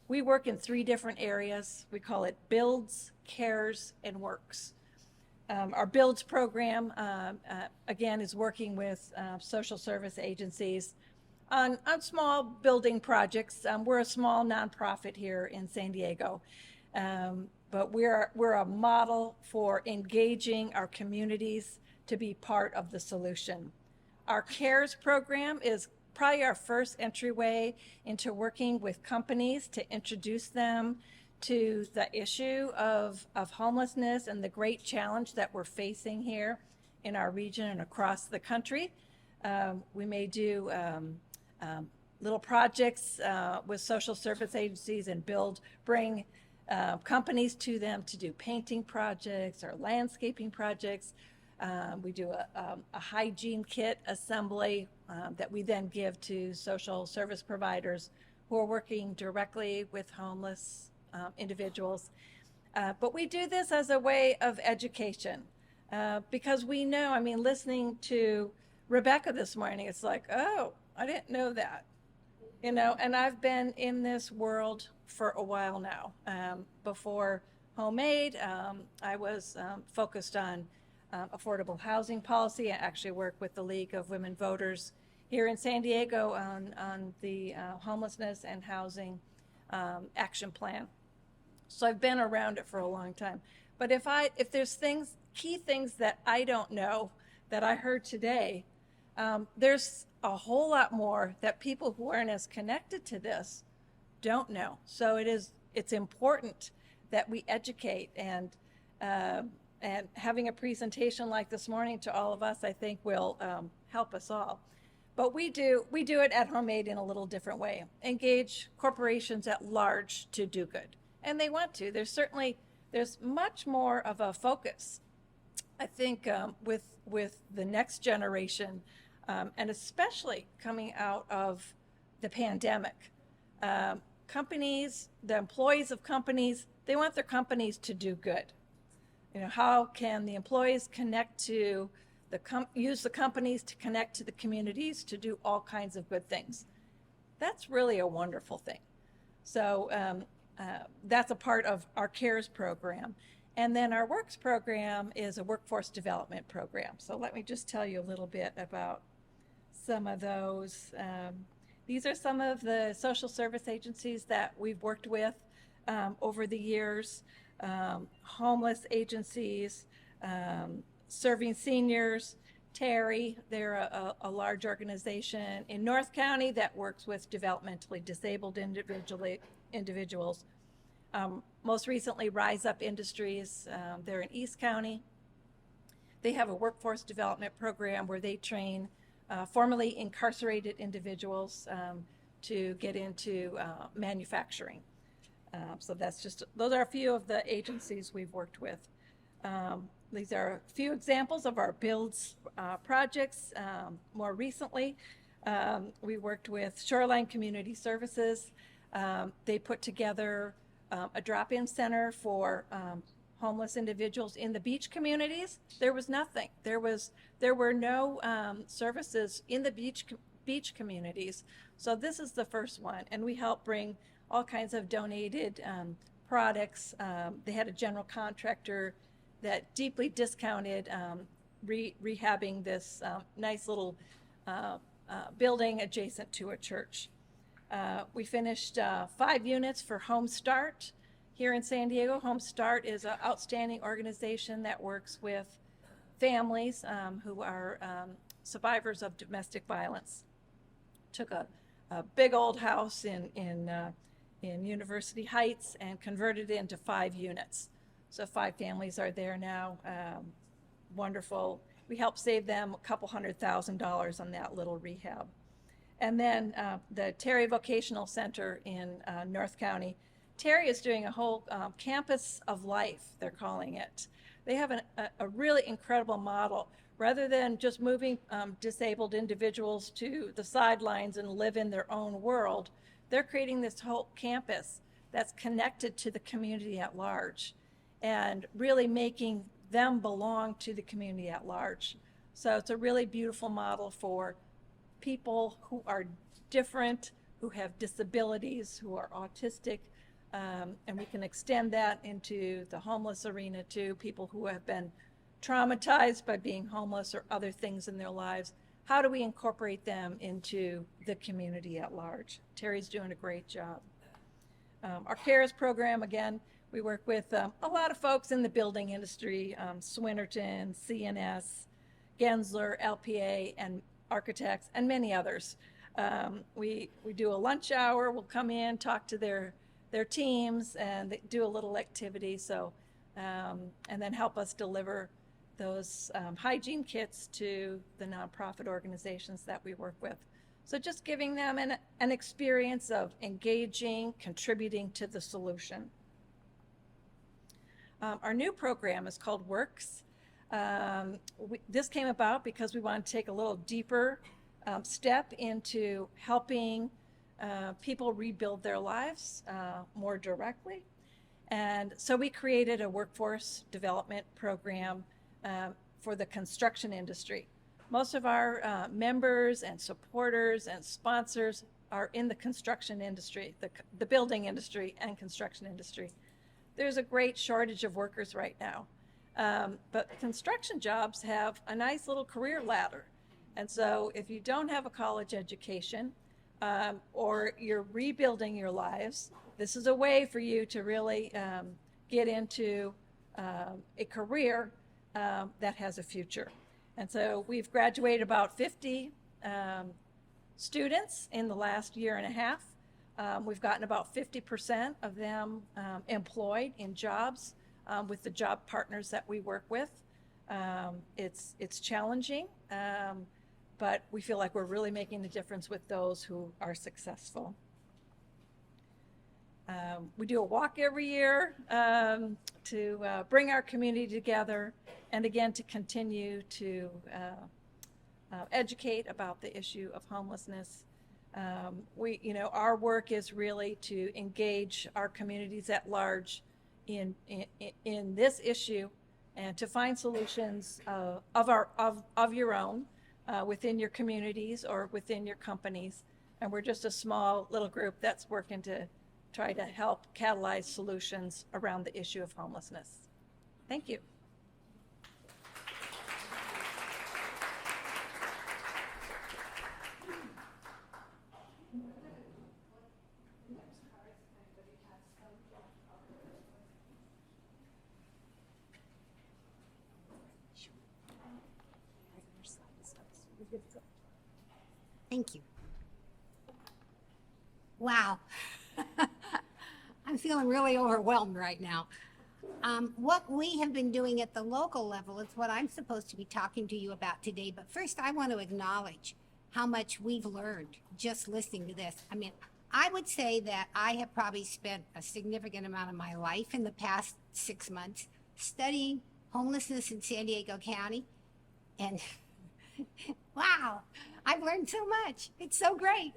We work in 3 different areas. We call it Builds, Cares, and Works. Our Builds program, again, is working with social service agencies on small building projects. We're a small nonprofit here in San Diego, but we're a model for engaging our communities to be part of the solution. Our CARES program is probably our first entryway into working with companies to introduce them to the issue of homelessness and the great challenge that we're facing here in our region and across the country. We may do little projects with social service agencies and bring companies to them to do painting projects or landscaping projects. We do a hygiene kit assembly that we then give to social service providers who are working directly with homeless individuals. But we do this as a way of education because we know, I mean, listening to Rebecca this morning, it's like, oh, I didn't know that. You know, and I've been in this world for a while now. Before HomeAid, I was focused on affordable housing policy. I actually work with the League of Women Voters here in San Diego on the homelessness and housing action plan. So I've been around it for a long time. But if there's key things that I don't know that I heard today, there's a whole lot more that people who aren't as connected to this don't know. So it's important that we educate, and having a presentation like this morning to all of us, I think will help us all. But we do it at HomeAid in a little different way. Engage corporations at large to do good, and they want to. There's much more of a focus, I think, with the next generation. And especially coming out of the pandemic. Companies, the employees of companies, they want their companies to do good. You know, how can the employees connect to use the companies to connect to the communities to do all kinds of good things? That's really a wonderful thing. So that's a part of our CARES program. And then our WORKS program is a workforce development program. So let me just tell you a little bit about some of those. These are some of the social service agencies that we've worked with over the years. Homeless agencies, serving seniors. Terry, they're a large organization in North County that works with developmentally disabled individuals. Most recently, Rise Up Industries, they're in East County. They have a workforce development program where they train formerly incarcerated individuals to get into manufacturing. So those are a few of the agencies we've worked with. These are a few examples of our Builds projects. More recently, we worked with Shoreline Community Services. They put together a drop-in center for homeless individuals in the beach communities. There was nothing. There were no services in the beach communities. So this is the first one, and we helped bring all kinds of donated products. They had a general contractor that deeply discounted rehabbing this nice little building adjacent to a church. We finished 5 units for Home Start here in San Diego. Home Start is an outstanding organization that works with families who are survivors of domestic violence. Took a big old house in University Heights and converted it into 5 units. So 5 families are there now. Wonderful. We helped save them $200,000 on that little rehab. And then the Terry Vocational Center in North County. Terry is doing a whole campus of life, they're calling it. They have a really incredible model. Rather than just moving disabled individuals to the sidelines and live in their own world, they're creating this whole campus that's connected to the community at large and really making them belong to the community at large. So it's a really beautiful model for people who are different, who have disabilities, who are autistic, and we can extend that into the homeless arena too, people who have been traumatized by being homeless or other things in their lives. How do we incorporate them into the community at large? Terry's doing a great job. Our CARES program, again, we work with a lot of folks in the building industry, Swinnerton, CNS, Gensler, LPA, and architects, and many others. We do a lunch hour. We'll come in, talk to their teams, and they do a little activity. So, and then help us deliver those hygiene kits to the nonprofit organizations that we work with. So just giving them an experience of engaging, contributing to the solution. Our new program is called Works. This came about because we want to take a little deeper step into helping people rebuild their lives more directly. And so we created a workforce development program for the construction industry. Most of our members and supporters and sponsors are in the construction industry, the building industry and construction industry. There's a great shortage of workers right now. But construction jobs have a nice little career ladder. And so if you don't have a college education or you're rebuilding your lives, this is a way for you to really get into a career that has a future. And so we've graduated about 50 students in the last year and a half. We've gotten about 50% of them employed in jobs with the job partners that we work with. It's challenging, but we feel like we're really making a difference with those who are successful. We do a walk every year to bring our community together, and again to continue to educate about the issue of homelessness. Our work is really to engage our communities at large in this issue, and to find solutions of your own within your communities or within your companies. And we're just a small little group that's working to try to help catalyze solutions around the issue of homelessness. Thank you. Thank you. Wow. I'm feeling really overwhelmed right now. What we have been doing at the local level is what I'm supposed to be talking to you about today. But first, I want to acknowledge how much we've learned just listening to this. I mean, I would say that I have probably spent a significant amount of my life in the past 6 months studying homelessness in San Diego County. And wow, I've learned so much. It's so great.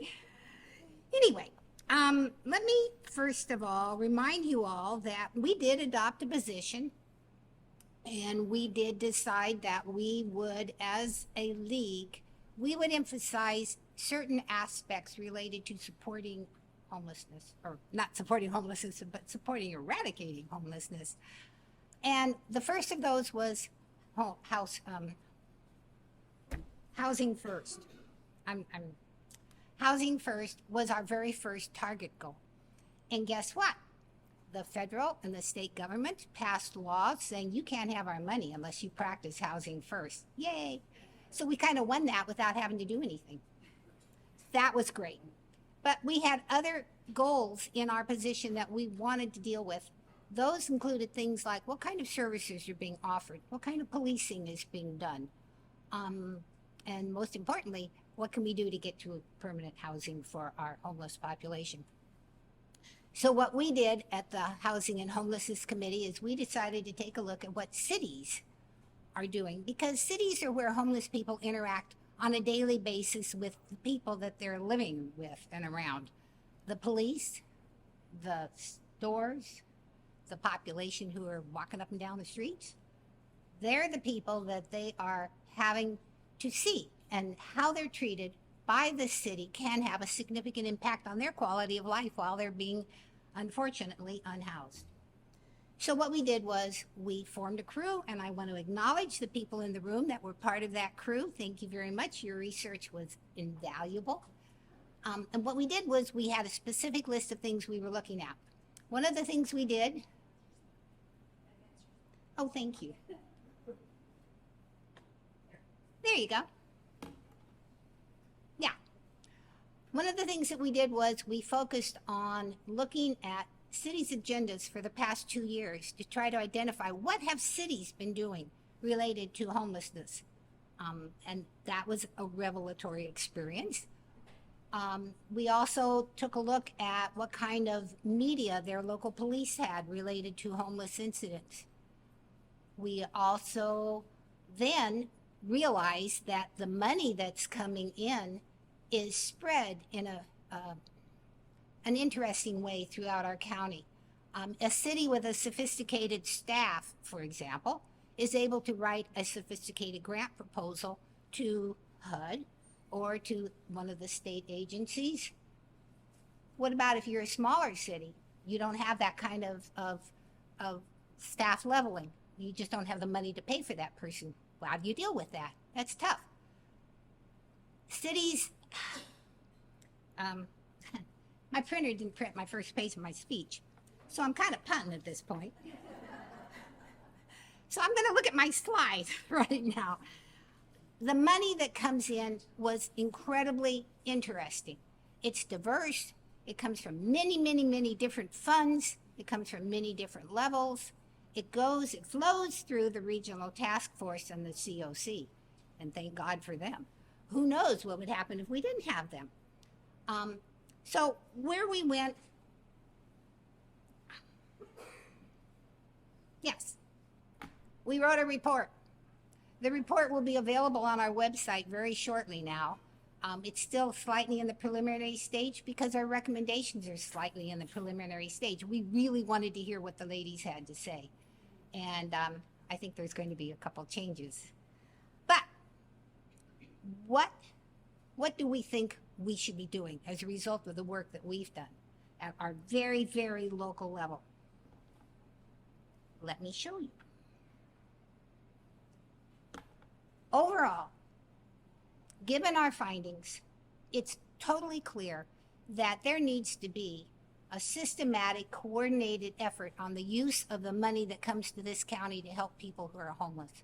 Anyway, let me first of all remind you all that we did adopt a position, and we did decide that we would, as a league, we would emphasize certain aspects related to supporting homelessness, or not supporting homelessness, but supporting eradicating homelessness. And the first of those was housing first. Housing first was our very first target goal. And guess what? The federal and the state government passed laws saying you can't have our money unless you practice housing first. Yay! So we kind of won that without having to do anything. That was great. But we had other goals in our position that we wanted to deal with. Those included things like what kind of services are being offered, what kind of policing is being done, and most importantly, what can we do to get to permanent housing for our homeless population? So what we did at the Housing and Homelessness Committee is we decided to take a look at what cities are doing, because cities are where homeless people interact on a daily basis with the people that they're living with and around. The police, the stores, the population who are walking up and down the streets, They're the people that they are having to see, and how they're treated by the city can have a significant impact on their quality of life while they're being, unfortunately, unhoused. So what we did was we formed a crew, and I want to acknowledge the people in the room that were part of that crew. Thank you very much. Your research was invaluable. And what we did was we had a specific list of things we were looking at. One of the things we did, oh, thank you. There you go. Yeah. One of the things that we did was we focused on looking at cities' agendas for the past 2 years to try to identify what have cities been doing related to homelessness. And that was a revelatory experience. We also took a look at what kind of media their local police had related to homeless incidents. We also then realized that the money that's coming in is spread in an interesting way throughout our county. A city with a sophisticated staff, for example, is able to write a sophisticated grant proposal to HUD or to one of the state agencies. What about if you're a smaller city? You don't have that kind of staff leveling. You just don't have the money to pay for that person. How do you deal with that? That's tough. Cities, my printer didn't print my first page of my speech, so I'm kind of punting at this point. So I'm going to look at my slides right now. The money that comes in was incredibly interesting. It's diverse. It comes from many, many, many different funds. It comes from many different levels. It flows through the regional task force and the COC, and thank God for them. Who knows what would happen if we didn't have them? So where we went, yes, we wrote a report. The report will be available on our website very shortly now. It's still slightly in the preliminary stage because our recommendations are slightly in the preliminary stage. We really wanted to hear what the ladies had to say. And I think there's going to be a couple changes. But what do we think we should be doing as a result of the work that we've done at our very, very local level? Let me show you. Overall, given our findings, it's totally clear that there needs to be a systematic, coordinated effort on the use of the money that comes to this county to help people who are homeless.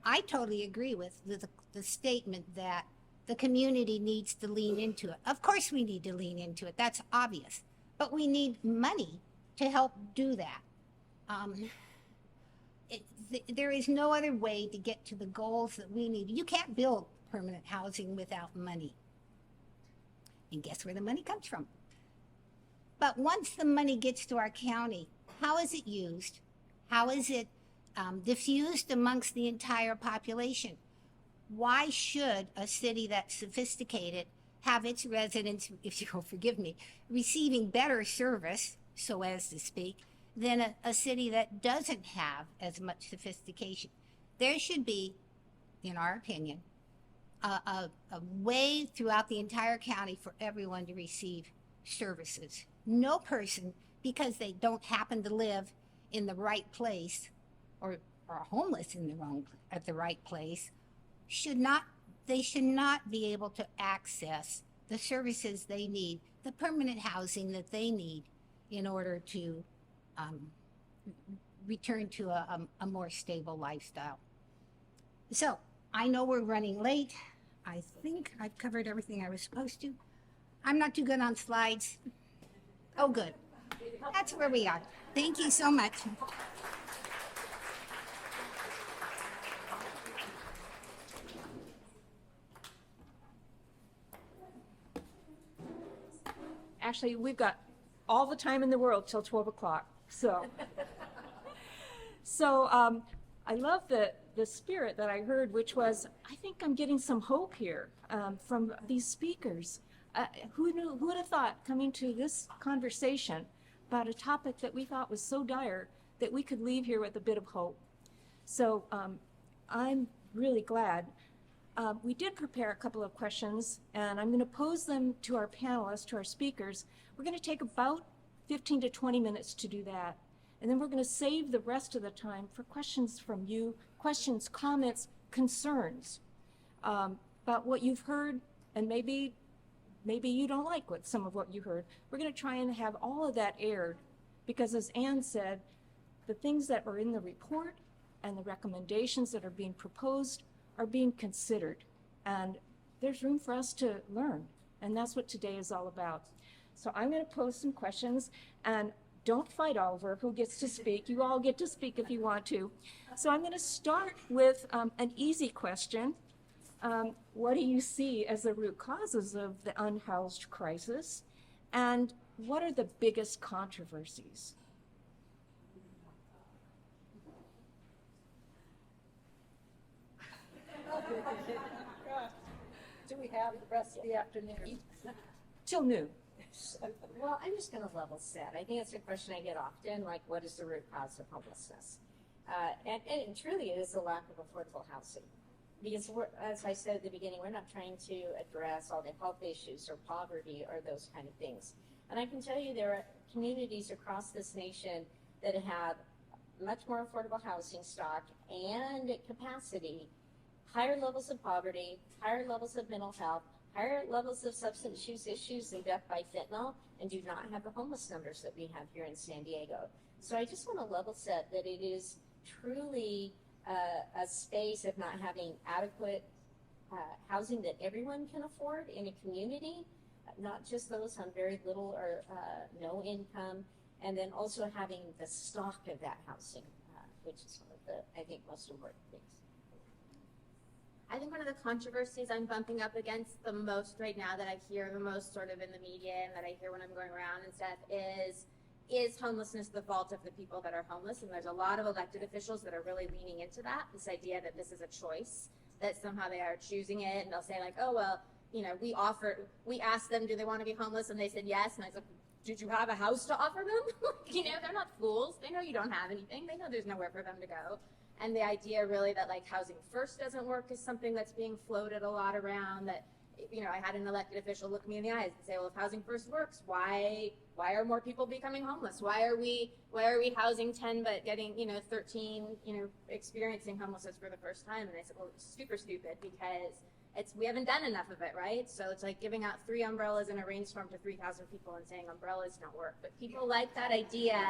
I totally agree with the statement that the community needs to lean into it. Of course we need to lean into it, that's obvious. But we need money to help do that. There is no other way to get to the goals that we need. You can't build permanent housing without money. And guess where the money comes from? But once the money gets to our county, how is it used? How is it diffused amongst the entire population? Why should a city that's sophisticated have its residents, if you'll forgive me, receiving better service, so as to speak, than a city that doesn't have as much sophistication? There should be, in our opinion, a way throughout the entire county for everyone to receive services. No person, because they don't happen to live in the right place or are homeless at the right place, should not be able to access the services they need, the permanent housing that they need in order to return to a more stable lifestyle. So I know we're running late. I think I've covered everything I was supposed to. I'm not too good on slides. Oh, good. That's where we are. Thank you so much. Actually, we've got all the time in the world till 12 o'clock. So I love the spirit that I heard, which was, I think I'm getting some hope here from these speakers. Who would have thought, coming to this conversation about a topic that we thought was so dire, that we could leave here with a bit of hope? So I'm really glad. We did prepare a couple of questions, and I'm going to pose them to our panelists, to our speakers. We're going to take about 15 to 20 minutes to do that. And then we're going to save the rest of the time for questions from you, questions, comments, concerns about what you've heard, and maybe you don't like some of what you heard. We're going to try and have all of that aired, because as Ann said, the things that are in the report and the recommendations that are being proposed are being considered. And there's room for us to learn. And that's what today is all about. So I'm going to pose some questions, and don't fight over who gets to speak. You all get to speak if you want to. So I'm going to start with an easy question. What do you see as the root causes of the unhoused crisis? And what are the biggest controversies? Do we have the rest of the afternoon? Till noon. Well, I'm just going to level set. I think it's a question I get often, like, what is the root cause of homelessness? And truly, it is the lack of affordable housing. Because, as I said at the beginning, we're not trying to address all the health issues or poverty or those kind of things. And I can tell you there are communities across this nation that have much more affordable housing stock and capacity, higher levels of poverty, higher levels of mental health, higher levels of substance use issues and death by fentanyl, and do not have the homeless numbers that we have here in San Diego. So I just want to level set that it is truly a space of not having adequate housing that everyone can afford in a community, not just those on very little or no income, and then also having the stock of that housing, which is one of the, I think, most important things. I think one of the controversies I'm bumping up against the most right now, that I hear the most sort of in the media and that I hear when I'm going around and stuff, is homelessness the fault of the people that are homeless? And there's a lot of elected officials that are really leaning into that, this idea that this is a choice, that somehow they are choosing it, and they'll say like, oh, well, you know, we asked them, do they want to be homeless? And they said yes. And I said, did you have a house to offer them? You know, they're not fools. They know you don't have anything. They know there's nowhere for them to go. And the idea really that like housing first doesn't work is something that's being floated a lot around. That, you know, I had an elected official look me in the eyes and say, well, if housing first works, why are more people becoming homeless? Why are we housing 10 but getting, 13, experiencing homelessness for the first time? And I said, well, it's super stupid, because we haven't done enough of it, right? So it's like giving out 3 umbrellas in a rainstorm to 3,000 people and saying umbrellas don't work. But people like that idea.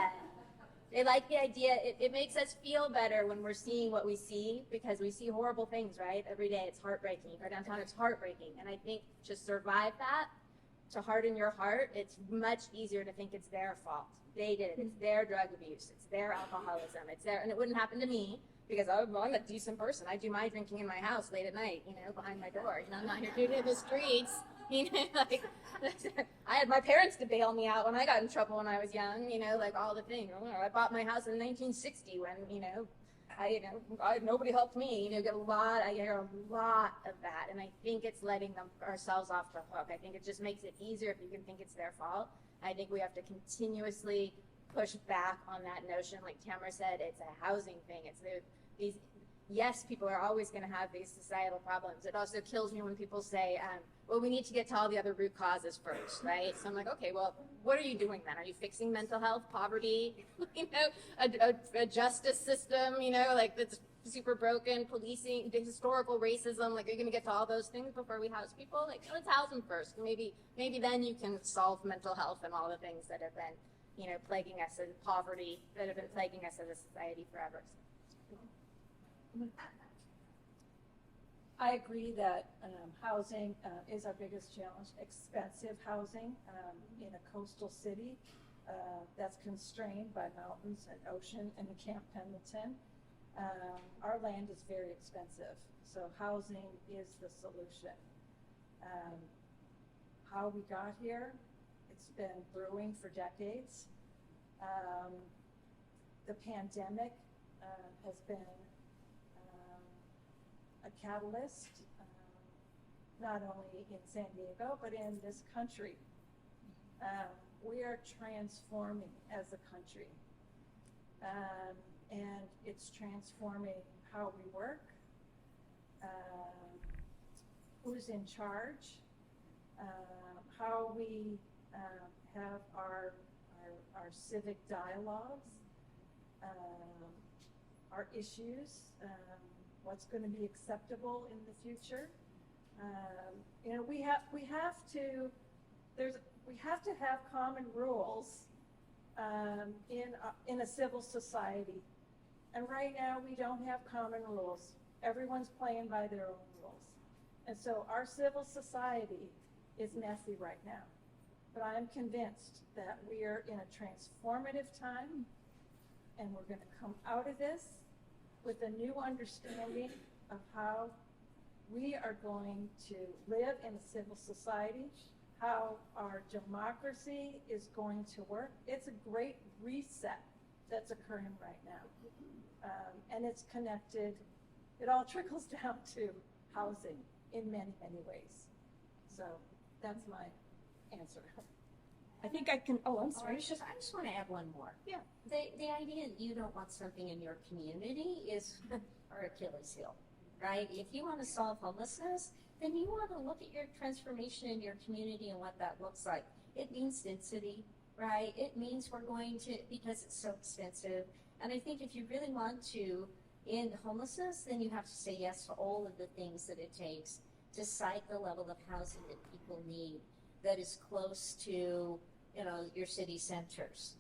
They like the idea. It makes us feel better when we're seeing what we see, because we see horrible things, right? Every day it's heartbreaking. Our downtown, it's heartbreaking. And I think to survive that, to harden your heart, it's much easier to think it's their fault. They did it. It's their drug abuse. It's their alcoholism. It's their, and it wouldn't happen to me, because I'm a decent person. I do my drinking in my house late at night, behind my door. I'm not here doing it in the streets. Like, I had my parents to bail me out when I got in trouble when I was young, like all the things. I bought my house in 1960 when, nobody helped me. I hear a lot of that, and I think it's letting ourselves off the hook. I think it just makes it easier if you can think it's their fault. I think we have to continuously push back on that notion. Like Tamera said, it's a housing thing. It's these. Yes, people are always going to have these societal problems. It also kills me when people say, well, we need to get to all the other root causes first, right? So I'm like, okay, well, what are you doing then? Are you fixing mental health, poverty, a justice system, like that's super broken, policing, historical racism? Like, are you going to get to all those things before we house people? Like, let's house them first. Maybe then you can solve mental health and all the things that have been, plaguing us, and poverty that have been plaguing us as a society forever. I agree that housing is our biggest challenge. Expensive housing in a coastal city that's constrained by mountains and ocean and Camp Pendleton. Our land is very expensive, so housing is the solution. How we got here, it's been brewing for decades. The pandemic has been a catalyst, not only in San Diego, but in this country. We are transforming as a country. and it's transforming how we work, who's in charge, how we have our civic dialogues, our issues, what's going to be acceptable in the future. You know, we have to have common rules in a civil society, and right now we don't have common rules. Everyone's playing by their own rules, and so our civil society is messy right now. But I am convinced that we are in a transformative time, and we're going to come out of this with a new understanding of how we are going to live in a civil society, how our democracy is going to work. It's a great reset that's occurring right now. And it's connected, it all trickles down to housing in many, many ways. So that's my answer. I think I can, oh, I'm sorry. I just want to add one more. Yeah. The idea that you don't want something in your community is our Achilles heel, right? If you want to solve homelessness, then you want to look at your transformation in your community and what that looks like. It means density, right? It means we're going to, because it's so expensive. And I think if you really want to end homelessness, then you have to say yes to all of the things that it takes to cite the level of housing that people need that is close to, you know, your city centers.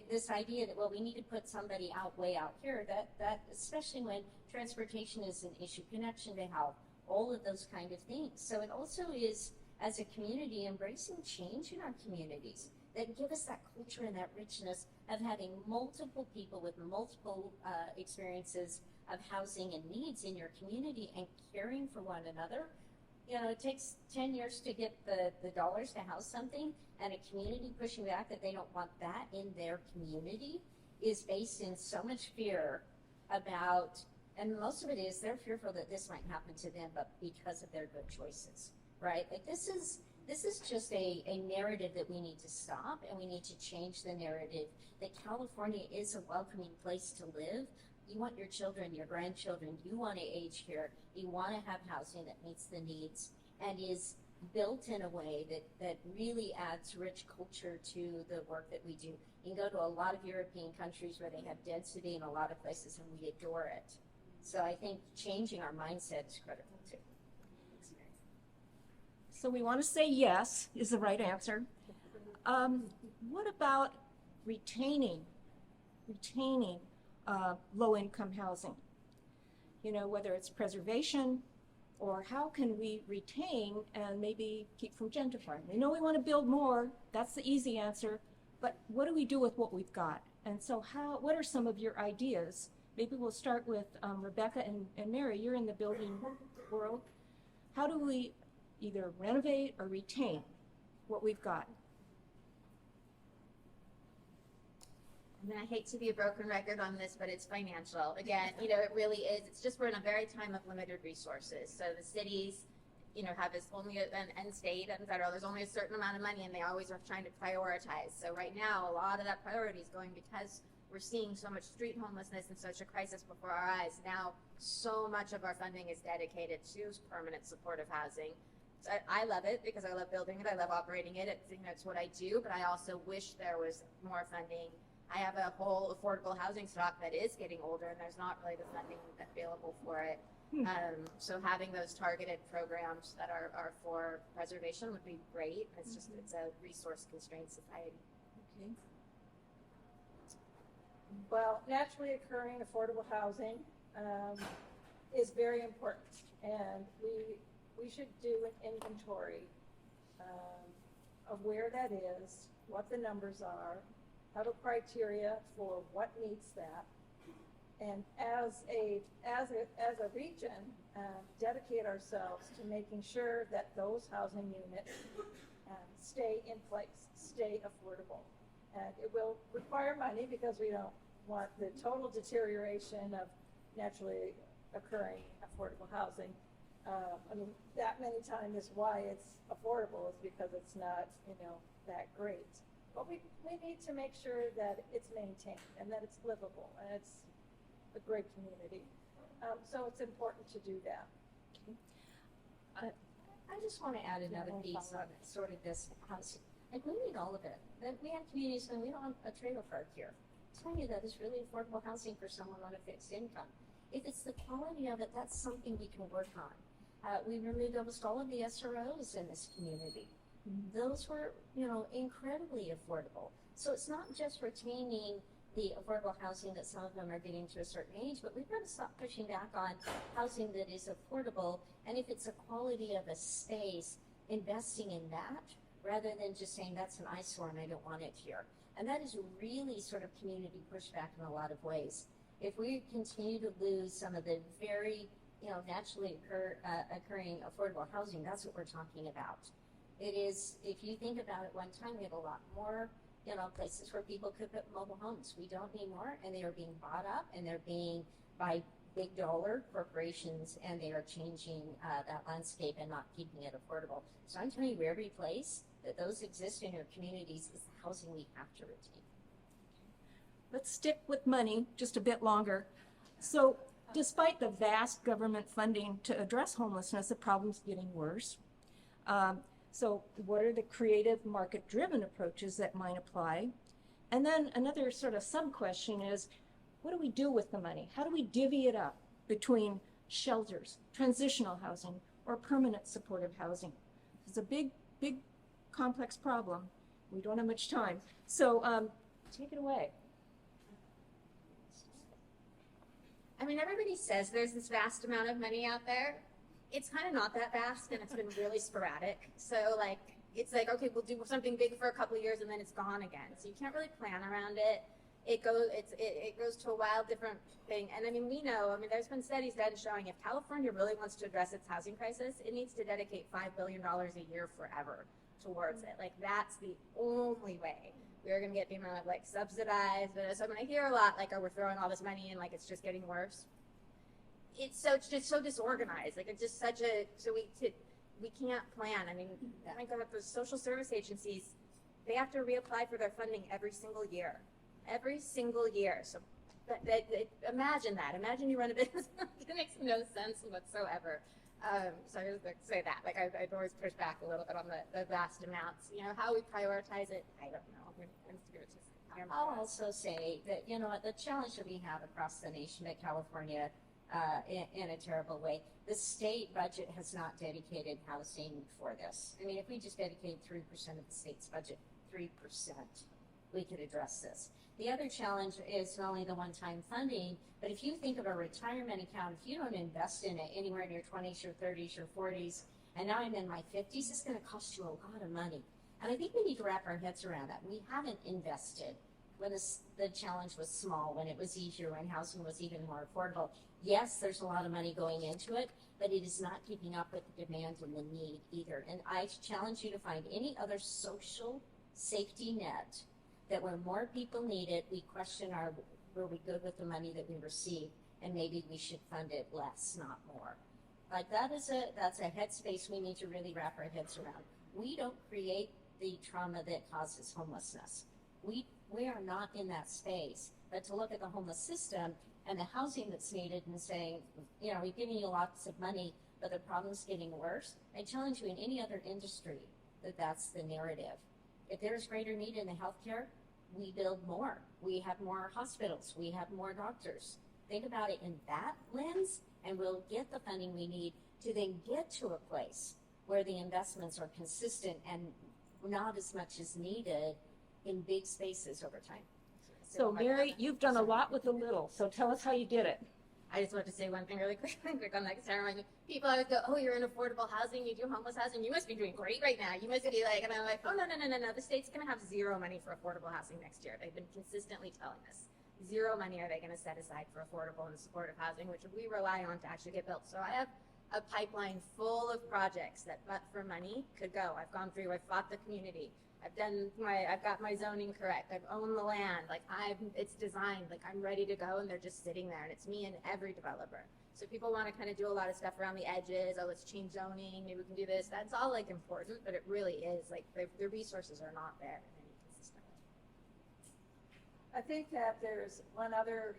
This idea that, well, we need to put somebody out way out here, that especially when transportation is an issue, connection to health, all of those kind of things. So it also is, as a community, embracing change in our communities that give us that culture and that richness of having multiple people with multiple experiences of housing and needs in your community and caring for one another. You know, it takes 10 years to get the dollars to house something, and a community pushing back that they don't want that in their community is based in so much fear about, and most of it is they're fearful that this might happen to them, but because of their good choices, right? Like this is just a narrative that we need to stop, and we need to change the narrative that California is a welcoming place to live. You want your children, your grandchildren, you want to age here, you want to have housing that meets the needs and is built in a way that really adds rich culture to the work that we do. You can go to a lot of European countries where they have density in a lot of places and we adore it. So I think changing our mindset is critical too. So we want to say yes is the right answer. What about retaining low-income housing? You know, whether it's preservation or how can we retain and maybe keep from gentrifying? We know we want to build more. That's the easy answer. But what do we do with what we've got? And so what are some of your ideas? Maybe we'll start with Rebecca and Mary. You're in the building world. How do we either renovate or retain what we've got? I mean, I hate to be a broken record on this, but it's financial. Again, you know, it really is. It's just we're in a very time of limited resources. So the cities, you know, have and state and federal, there's only a certain amount of money and they always are trying to prioritize. So right now, a lot of that priority is going because we're seeing so much street homelessness and such a crisis before our eyes. Now, so much of our funding is dedicated to permanent supportive housing. So I love it because I love building it. I love operating it. It's what I do, but I also wish there was more funding. I have a whole affordable housing stock that is getting older and there's not really the funding available for it. So having those targeted programs that are for preservation would be great. It's just, it's a resource constrained society. Okay. Well, naturally occurring affordable housing is very important, and we should do an inventory of where that is, what the numbers are, have a criteria for what meets that, and as a region, dedicate ourselves to making sure that those housing units stay in place, stay affordable. And it will require money because we don't want the total deterioration of naturally occurring affordable housing. I mean, that many times is why it's affordable is because it's not, you know, that great. But we need to make sure that it's maintained and that it's livable and it's a great community. So it's important to do that. I just want to add another piece on sort of this housing. Like, we need all of it. We have communities, and we don't have a trailer park here. Telling you that is really affordable housing for someone on a fixed income. If it's the quality of it, that's something we can work on. We removed almost all of the SROs in this community. Those were, incredibly affordable. So it's not just retaining the affordable housing that some of them are getting to a certain age, but we've got to stop pushing back on housing that is affordable. And if it's a quality of a space, investing in that rather than just saying that's an eyesore and I don't want it here. And that is really sort of community pushback in a lot of ways. If we continue to lose some of the very, naturally occurring affordable housing, that's what we're talking about. It is, if you think about it, one time we had a lot more, places where people could put mobile homes. We don't need more, and they are being bought up, and they're being by big dollar corporations, and they are changing that landscape and not keeping it affordable. So I'm telling you, every place that those exist in your communities is the housing we have to retain. Let's stick with money just a bit longer. So despite the vast government funding to address homelessness, the problem's getting worse. So what are the creative market-driven approaches that might apply? And then another sort of sub-question is, what do we do with the money? How do we divvy it up between shelters, transitional housing, or permanent supportive housing? It's a big, big, complex problem. We don't have much time. So take it away. I mean, everybody says there's this vast amount of money out there. It's kind of not that vast, and it's been really sporadic. So, it's like, okay, we'll do something big for a couple of years, and then it's gone again. So you can't really plan around it. It goes to a wild different thing. And I mean, there's been studies done showing if California really wants to address its housing crisis, it needs to dedicate $5 billion a year forever towards it. Like, that's the only way we're going to get the amount of subsidized. So I hear a lot we're throwing all this money in, it's just getting worse. It's just so disorganized. It's just such a, we can't plan. I mean, think about the social service agencies, they have to reapply for their funding every single year. So imagine that. Imagine you run a business. It makes no sense whatsoever. So I just say that. I'd always push back a little bit on the vast amounts. How we prioritize it, I don't know. I'll also say that, the challenge that we have across the nation, at California, in a terrible way, the state budget has not dedicated housing for this. I mean, if we just dedicated 3% of the state's budget, 3%, we could address this. The other challenge is not only the one-time funding, but if you think of a retirement account, if you don't invest in it anywhere in your 20s, your 30s, your 40s, and now I'm in my 50s, it's going to cost you a lot of money. And I think we need to wrap our heads around that. We haven't invested when the challenge was small, when it was easier, when housing was even more affordable. Yes, there's a lot of money going into it, but it is not keeping up with the demand and the need either. And I challenge you to find any other social safety net that when more people need it, we question were we good with the money that we receive, and maybe we should fund it less, not more. That's a headspace we need to really wrap our heads around. We don't create the trauma that causes homelessness. We are not in that space. But to look at the homeless system and the housing that's needed and saying, we've given you lots of money, but the problem's getting worse, I challenge you in any other industry that's the narrative. If there's greater need in the healthcare, we build more. We have more hospitals. We have more doctors. Think about it in that lens, and we'll get the funding we need to then get to a place where the investments are consistent and not as much as needed in big spaces over time. So Mary, you've done a lot with a little, so tell us how you did it. I just want to say one thing really quick on that, Sarah. People always go, oh, you're in affordable housing, you do homeless housing, you must be doing great right now. You must be and I'm like, oh, no. The state's going to have zero money for affordable housing next year. They've been consistently telling us. Zero money are they going to set aside for affordable and supportive housing, which we rely on to actually get built. So I have a pipeline full of projects that, but for money, could go. I've gone through, I've fought the community. I've got my zoning correct. I've owned the land. It's designed. I'm ready to go, and they're just sitting there. And it's me and every developer. So people want to kind of do a lot of stuff around the edges. Oh, let's change zoning. Maybe we can do this. That's all important, but it really is the resources are not there in any consistent way. I think that there's one other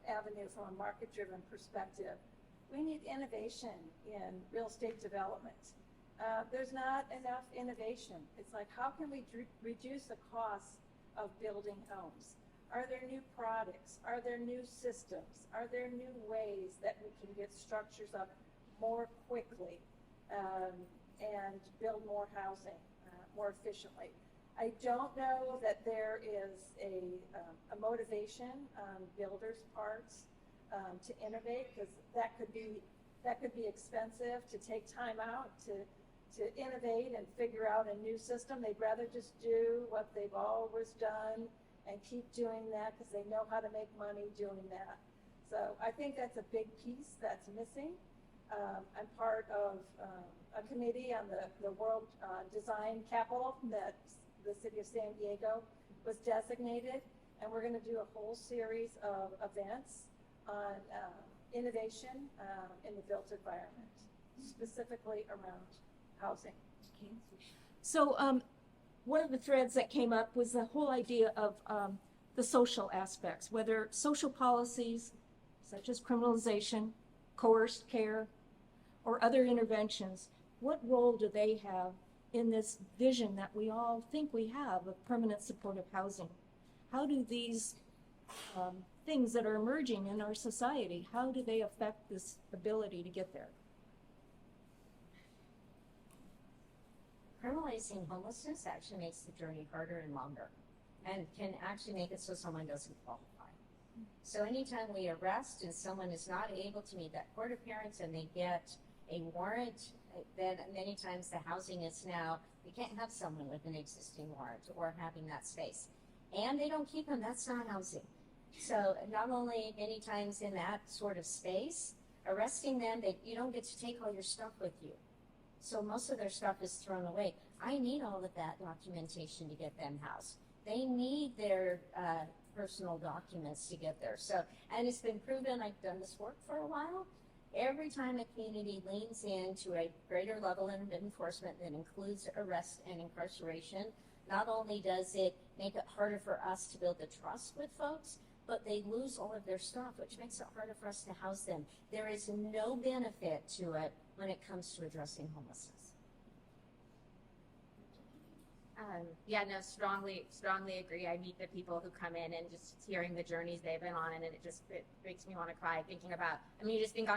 avenue from a market-driven perspective. We need innovation in real estate development. There's not enough innovation. It's like, how can we reduce the cost of building homes? Are there new products? Are there new systems? Are there new ways that we can get structures up more quickly and build more housing more efficiently? I don't know that there is a motivation on builders' parts to innovate, because that could be expensive to take time out to innovate and figure out a new system. They'd rather just do what they've always done and keep doing that because they know how to make money doing that. So I think that's a big piece that's missing. I'm part of a committee on the World Design Capital that the city of San Diego was designated, and we're going to do a whole series of events on innovation in the built environment, specifically around housing. Okay. So one of the threads that came up was the whole idea of the social aspects, whether social policies such as criminalization, coerced care, or other interventions. What role do they have in this vision that we all think we have of permanent supportive housing? How do these things that are emerging in our society, how do they affect this ability to get there? Criminalizing homelessness actually makes the journey harder and longer, and can actually make it so someone doesn't qualify. So anytime we arrest and someone is not able to meet that court appearance and they get a warrant, then many times the housing is now, we can't have someone with an existing warrant or having that space. And they don't keep them, that's not housing. So not only many times in that sort of space, arresting them, you don't get to take all your stuff with you. So most of their stuff is thrown away. I need all of that documentation to get them housed. They need their personal documents to get there. So, and it's been proven, I've done this work for a while, every time a community leans into a greater level of enforcement that includes arrest and incarceration, not only does it make it harder for us to build the trust with folks, but they lose all of their stuff, which makes it harder for us to house them. There is no benefit to it when it comes to addressing homelessness. Yeah, no, strongly agree. I meet the people who come in and just hearing the journeys they've been on, and it makes me want to cry thinking about, I mean, you just think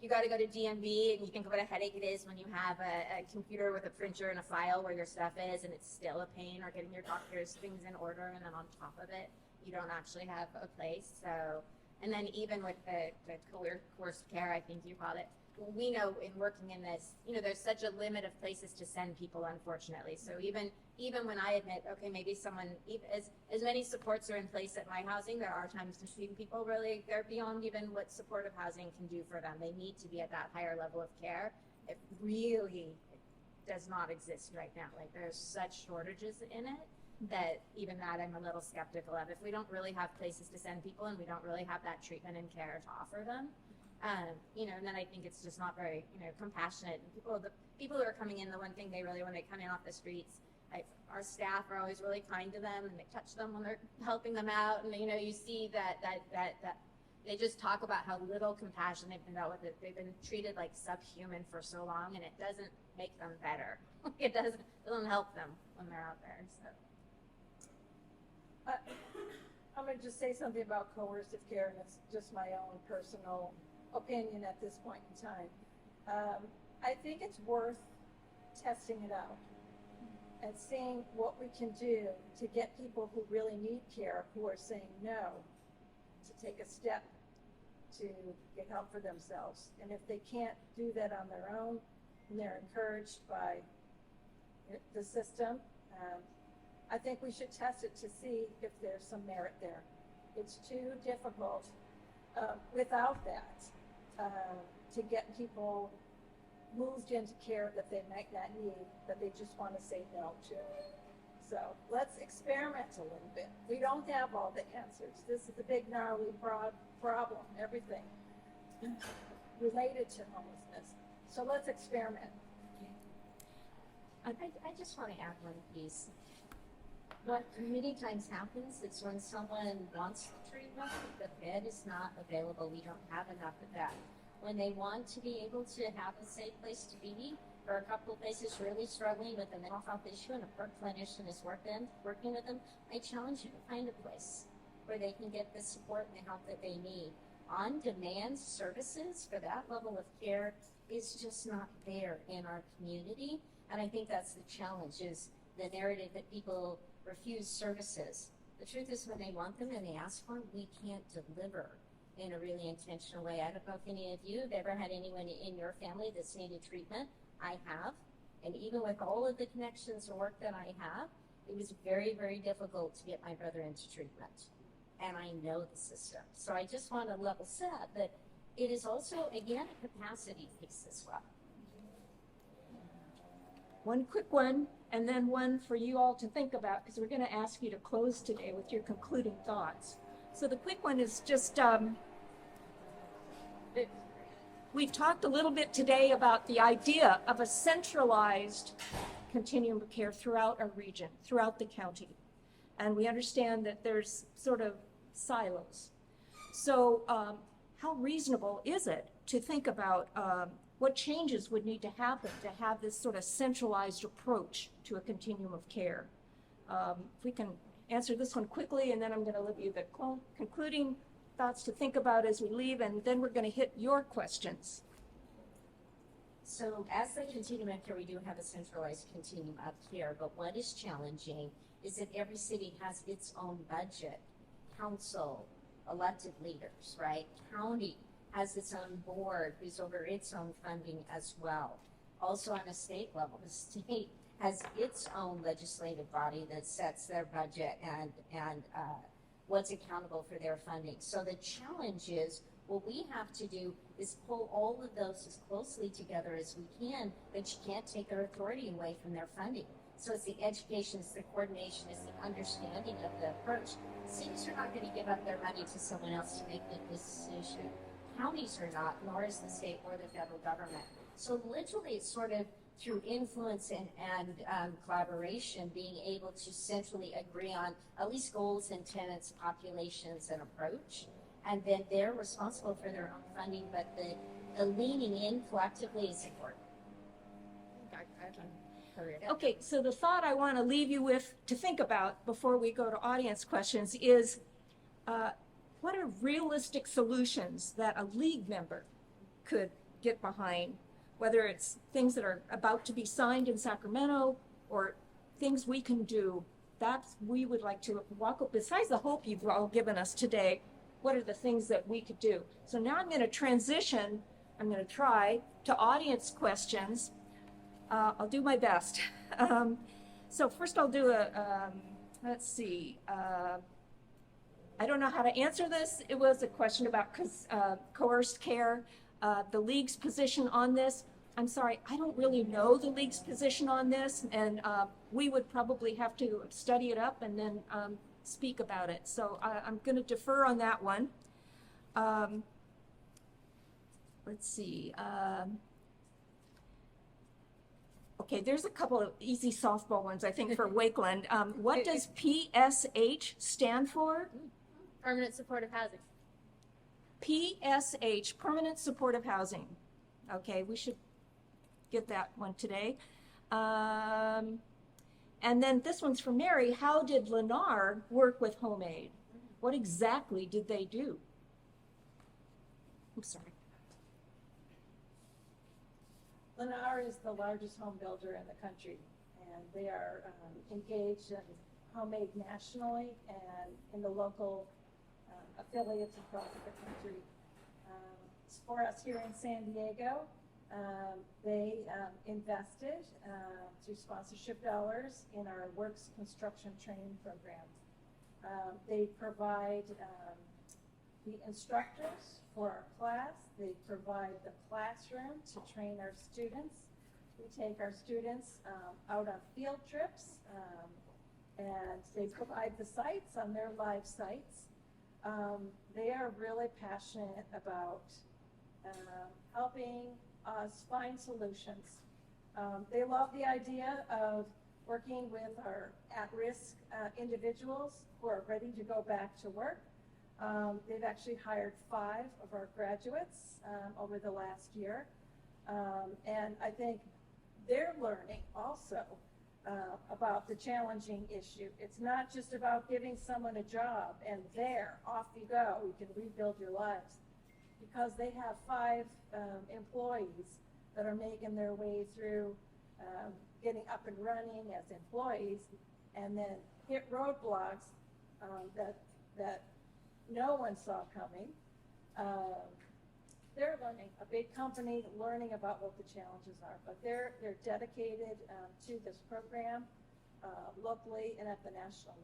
you got to go to DMV and you think of what a headache it is when you have a computer with a printer and a file where your stuff is, and it's still a pain, or getting your doctor's things in order, and then on top of it, you don't actually have a place. So, and then even with the coerced care, I think you called it, we know in working in this, there's such a limit of places to send people, unfortunately. So even when I admit, okay, maybe someone, as many supports are in place at my housing, there are times when people really, they're beyond even what supportive housing can do for them. They need to be at that higher level of care. It really does not exist right now. Like, there's such shortages in it that even that I'm a little skeptical of. If we don't really have places to send people and we don't really have that treatment and care to offer them, and then I think it's just not very, compassionate. And the people who are coming in, the one thing they really, when they come in off the streets, our staff are always really kind to them, and they touch them when they're helping them out. And, you see that they just talk about how little compassion they've been dealt with. It. They've been treated like subhuman for so long, and it doesn't make them better. It doesn't help them when they're out there. So. I'm going to just say something about coercive care, and it's just my own personal opinion at this point in time. I think it's worth testing it out and seeing what we can do to get people who really need care, who are saying no, to take a step to get help for themselves. And if they can't do that on their own, and they're encouraged by the system, I think we should test it to see if there's some merit there. It's too difficult without that to get people moved into care that they might not need, that they just want to say no to. So let's experiment a little bit. We don't have all the answers. This is a big, gnarly problem, everything related to homelessness. So let's experiment. I just want to add one piece. what many times happens is when someone wants the treatment, the bed is not available. We don't have enough of that. When they want to be able to have a safe place to be, or a couple of places really struggling with a mental health issue and a PERT clinician is working with them, I challenge you to find a place where they can get the support and the help that they need. On-demand services for that level of care is just not there in our community. And I think that's the challenge, is the narrative that people refuse services. The truth is, when they want them and they ask for them, we can't deliver in a really intentional way. I don't know if any of you have ever had anyone in your family that's needed treatment. I have. And even with all of the connections and work that I have, it was very, very difficult to get my brother into treatment. And I know the system. So I just want to level set that it is also, again, a capacity piece as well. One quick one, and then one for you all to think about, because we're going to ask you to close today with your concluding thoughts. So the quick one is just, we've talked a little bit today about the idea of a centralized continuum of care throughout our region, throughout the county. And we understand that there's sort of silos. So how reasonable is it to think about what changes would need to happen to have this sort of centralized approach to a continuum of care? If we can answer this one quickly, and then I'm going to leave you the concluding thoughts to think about as we leave, and then we're going to hit your questions. So as the continuum of care, we do have a centralized continuum of care, but what is challenging is that every city has its own budget, council, elected leaders, right? County has its own board who's over its own funding as well. Also on a state level, the state has its own legislative body that sets their budget and what's accountable for their funding. So the challenge is, what we have to do is pull all of those as closely together as we can, but you can't take their authority away from their funding. So it's the education, it's the coordination, it's the understanding of the approach. Cities are not going to give up their money to someone else to make the decision. Counties are not, nor is the state or the federal government. So literally it's sort of through influence and collaboration, being able to centrally agree on at least goals and tenets, populations, and approach. And then they're responsible for their own funding, but the leaning in collectively is important. Okay, so the thought I want to leave you with to think about before we go to audience questions is, what are realistic solutions that a league member could get behind, whether it's things that are about to be signed in Sacramento or things we can do? That's, we would like to walk up, besides the hope you've all given us today, what are the things that we could do? So now I'm going to transition, I'm going to try to audience questions. I'll do my best. So first I'll do let's see. I don't know how to answer this. It was a question about coerced care, the league's position on this. I'm sorry, I don't really know the league's position on this, and we would probably have to study it up and then speak about it. So I'm going to defer on that one. Let's see. Okay, there's a couple of easy softball ones, I think, for Wakeland. What does PSH stand for? Permanent supportive housing. PSH, Permanent Supportive Housing. Okay, we should get that one today. And then this one's for Mary. How did Lennar work with HomeAid? What exactly did they do? I'm sorry. Lennar is the largest home builder in the country, and they are engaged in HomeAid nationally and in the local affiliates across the country. For us here in San Diego, they invested through sponsorship dollars in our Works Construction Training Program. They provide the instructors for our class. They provide the classroom to train our students. We take our students out on field trips, and they provide the sites on their live sites. They are really passionate about helping us find solutions. They love the idea of working with our at-risk individuals who are ready to go back to work. They've actually hired 5 of our graduates over the last year. And I think they're learning also about the challenging issue. It's not just about giving someone a job and there, off you go, you can rebuild your lives. Because they have 5 employees that are making their way through getting up and running as employees, and then hit roadblocks that no one saw coming. They're learning, a big company learning about what the challenges are, but they're dedicated to this program locally and at the national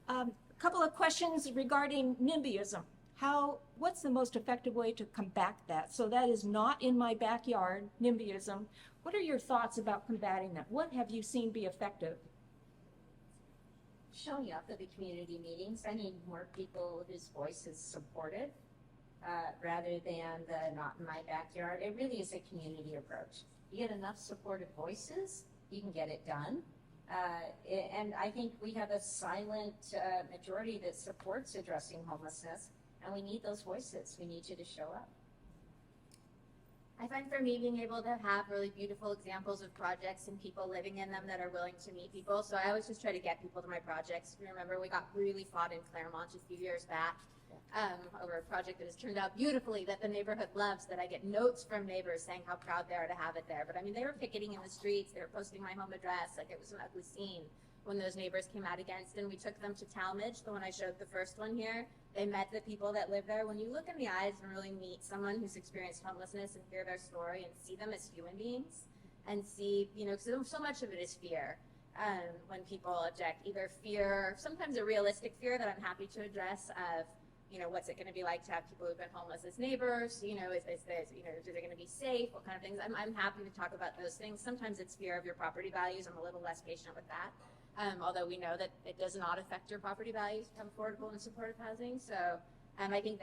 level. A couple of questions regarding NIMBYism. What's the most effective way to combat that? So that is not in my backyard, NIMBYism. What are your thoughts about combating that? What have you seen be effective? Showing up at the community meetings. I need more people whose voice is supported rather than the not in my backyard. It really is a community approach. You get enough supportive voices, you can get it done. And I think we have a silent majority that supports addressing homelessness, and we need those voices. We need you to show up. I find for me being able to have really beautiful examples of projects and people living in them that are willing to meet people. So I always just try to get people to my projects. Remember, we got really fought in Claremont a few years back over a project that has turned out beautifully that the neighborhood loves, that I get notes from neighbors saying how proud they are to have it there. But I mean, they were picketing in the streets, they were posting my home address, like it was an ugly scene when those neighbors came out against, and we took them to Talmadge, the one I showed the first one here. They met the people that live there. When you look in the eyes and really meet someone who's experienced homelessness and hear their story and see them as human beings and see, you know, because so much of it is fear. When people object, either fear, sometimes a realistic fear that I'm happy to address of, you know, what's it going to be like to have people who've been homeless as neighbors? You know, is this, you know, is it going to be safe? What kind of things? I'm happy to talk about those things. Sometimes it's fear of your property values. I'm a little less patient with that. Although we know that it does not affect your property values to have affordable and supportive housing. So I think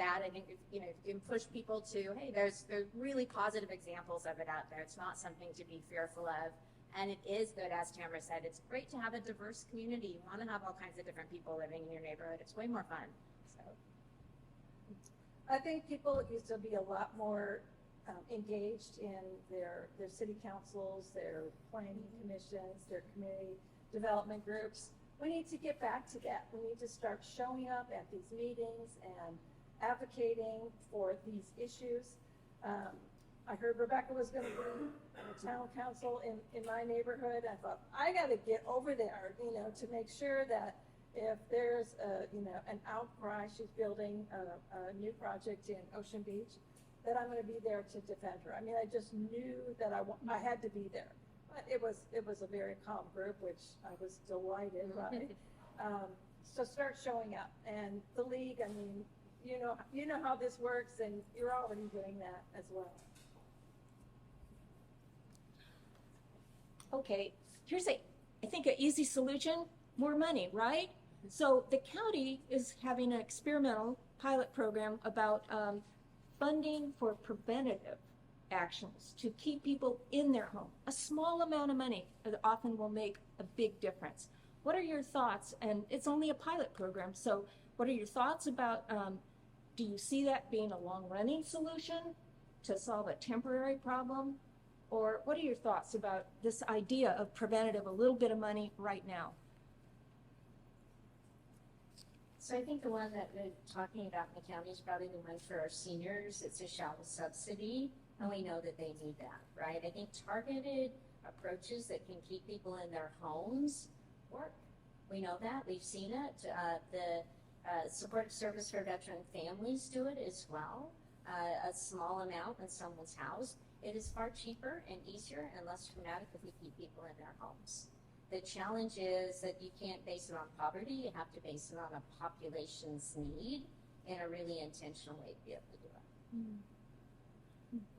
if, you know, if you can push people to, hey, there's really positive examples of it out there. It's not something to be fearful of. And it is good, as Tamera said, it's great to have a diverse community. You want to have all kinds of different people living in your neighborhood. It's way more fun. So I think people used to be a lot more engaged in their city councils, their planning commissions, their community development groups. We need to get back to that. We need to start showing up at these meetings and advocating for these issues. I heard Rebecca was going to be on the town council in my neighborhood. I thought, I got to get over there, you know, to make sure that if there's you know, an outcry, she's building a new project in Ocean Beach, that I'm going to be there to defend her. I mean, I just knew that I had to be there. But it was a very calm group, which I was delighted by. So start showing up, and the league. I mean, you know how this works, and you're already doing that as well. Okay, here's I think an easy solution: more money, right? So the county is having an experimental pilot program about funding for preventative actions to keep people in their home. A small amount of money often will make a big difference. What are your thoughts? And it's only a pilot program, so what are your thoughts about, do you see that being a long-running solution to solve a temporary problem? Or what are your thoughts about this idea of preventative, a little bit of money right now? So I think the one that we're talking about in the county is probably the one for our seniors. It's a shallow subsidy, and we know that they need that, right? I think targeted approaches that can keep people in their homes work. We know that. We've seen it. The support service for veteran families do it as well. A small amount in someone's house. It is far cheaper and easier and less traumatic if we keep people in their homes. The challenge is that you can't base it on poverty. You have to base it on a population's need in a really intentional way to be able to do it. Mm.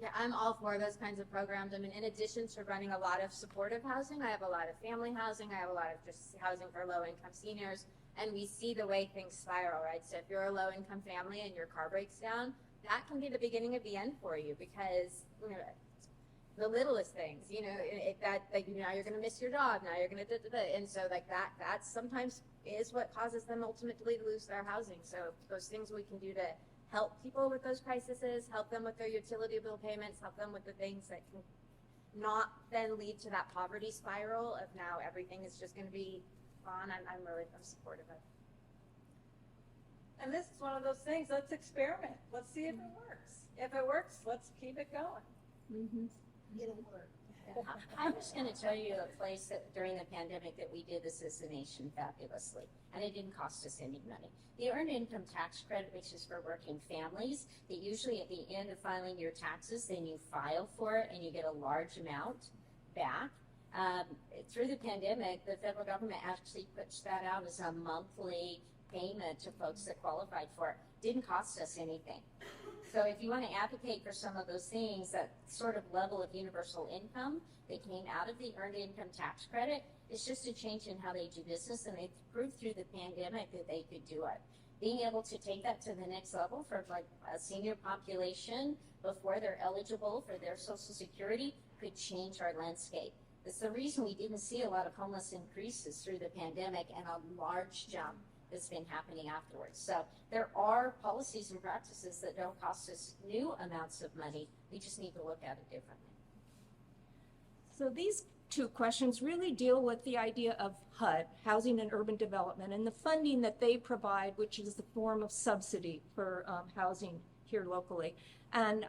yeah, I'm all for those kinds of programs. I mean, in addition to running a lot of supportive housing, I have a lot of family housing. I have a lot of just housing for low-income seniors. And we see the way things spiral, right? So if you're a low-income family and your car breaks down, that can be the beginning of the end for you, because you know, the littlest things, you know, that you know, now you're going to miss your job, now you're going to, and so like that sometimes is what causes them ultimately to lose their housing. So those things we can do to help people with those crises, help them with their utility bill payments, help them with the things that can not then lead to that poverty spiral of now everything is just going to be gone. I'm supportive of. And this is one of those things, let's experiment. Let's see if it works. If it works, let's keep it going. I'm just going to tell you a place that during the pandemic that we did this as a nation fabulously, and it didn't cost us any money. The Earned Income Tax Credit, which is for working families, that usually at the end of filing your taxes, then you file for it and you get a large amount back. Through the pandemic, the federal government actually pushed that out as a monthly payment to folks that qualified for it. Didn't cost us anything. So if you want to advocate for some of those things, that sort of level of universal income that came out of the Earned Income Tax Credit, it's just a change in how they do business, and they've proved through the pandemic that they could do it. Being able to take that to the next level for like a senior population before they're eligible for their Social Security could change our landscape. That's the reason we didn't see a lot of homeless increases through the pandemic and a large jump that's been happening afterwards. So there are policies and practices that don't cost us new amounts of money. We just need to look at it differently. So these two questions really deal with the idea of HUD, Housing and Urban Development, and the funding that they provide, which is the form of subsidy for housing here locally. And,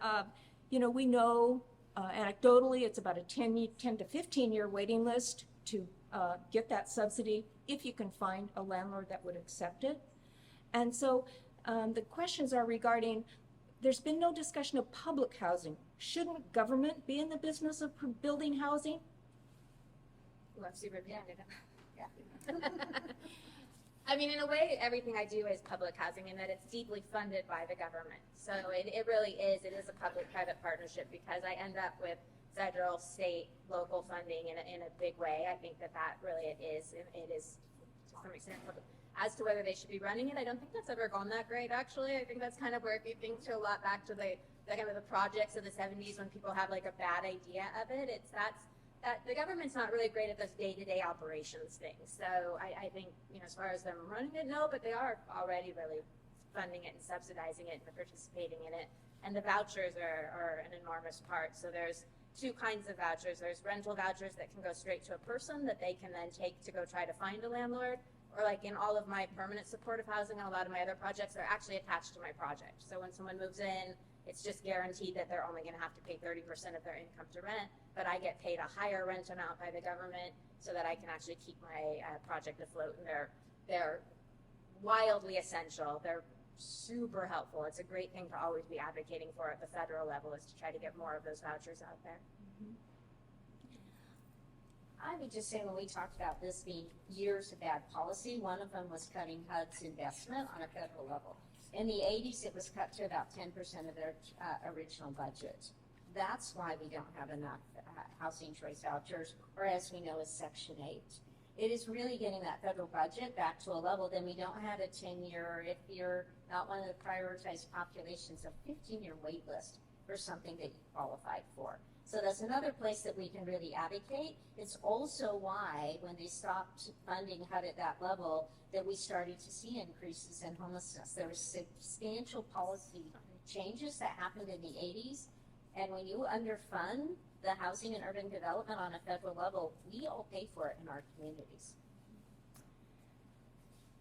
you know, we know anecdotally it's about a 10 to 15 year waiting list to get that subsidy if you can find a landlord that would accept it. And so the questions are regarding, there's been no discussion of public housing. Shouldn't government be in the business of building housing? Well, I'm super candid. Yeah. I mean, in a way, everything I do is public housing in that it's deeply funded by the government. So it really is. It is a public-private partnership because I end up with federal, state, local funding in a big way. I think that really it is to some extent public. As to whether they should be running it, I don't think that's ever gone that great, actually. I think that's kind of where, if you think to a lot back to the kind of the projects of the 70s when people have like a bad idea of it, that the government's not really great at those day-to-day operations things. So I think, you know, as far as them running it, no, but they are already really funding it and subsidizing it and participating in it. And the vouchers are an enormous part. So there's two kinds of vouchers. There's rental vouchers that can go straight to a person that they can then take to go try to find a landlord. Or like in all of my permanent supportive housing and a lot of my other projects, they're actually attached to my project. So when someone moves in, it's just guaranteed that they're only going to have to pay 30% of their income to rent, but I get paid a higher rent amount by the government so that I can actually keep my project afloat. And they're wildly essential. They're super helpful. It's a great thing to always be advocating for at the federal level, is to try to get more of those vouchers out there. I would just say when we talked about this being years of bad policy, one of them was cutting HUD's investment on a federal level. In the 80s, it was cut to about 10% of their original budget. That's why we don't have enough housing choice vouchers, or as we know as Section 8. It is really getting that federal budget back to a level. Then we don't have a 10-year, if you're not one of the prioritized populations, a 15-year wait list for something that you qualified for. So that's another place that we can really advocate. It's also why when they stopped funding HUD at that level, that we started to see increases in homelessness. There were substantial policy changes that happened in the 80s. And when you underfund the housing and urban development on a federal level, we all pay for it in our communities.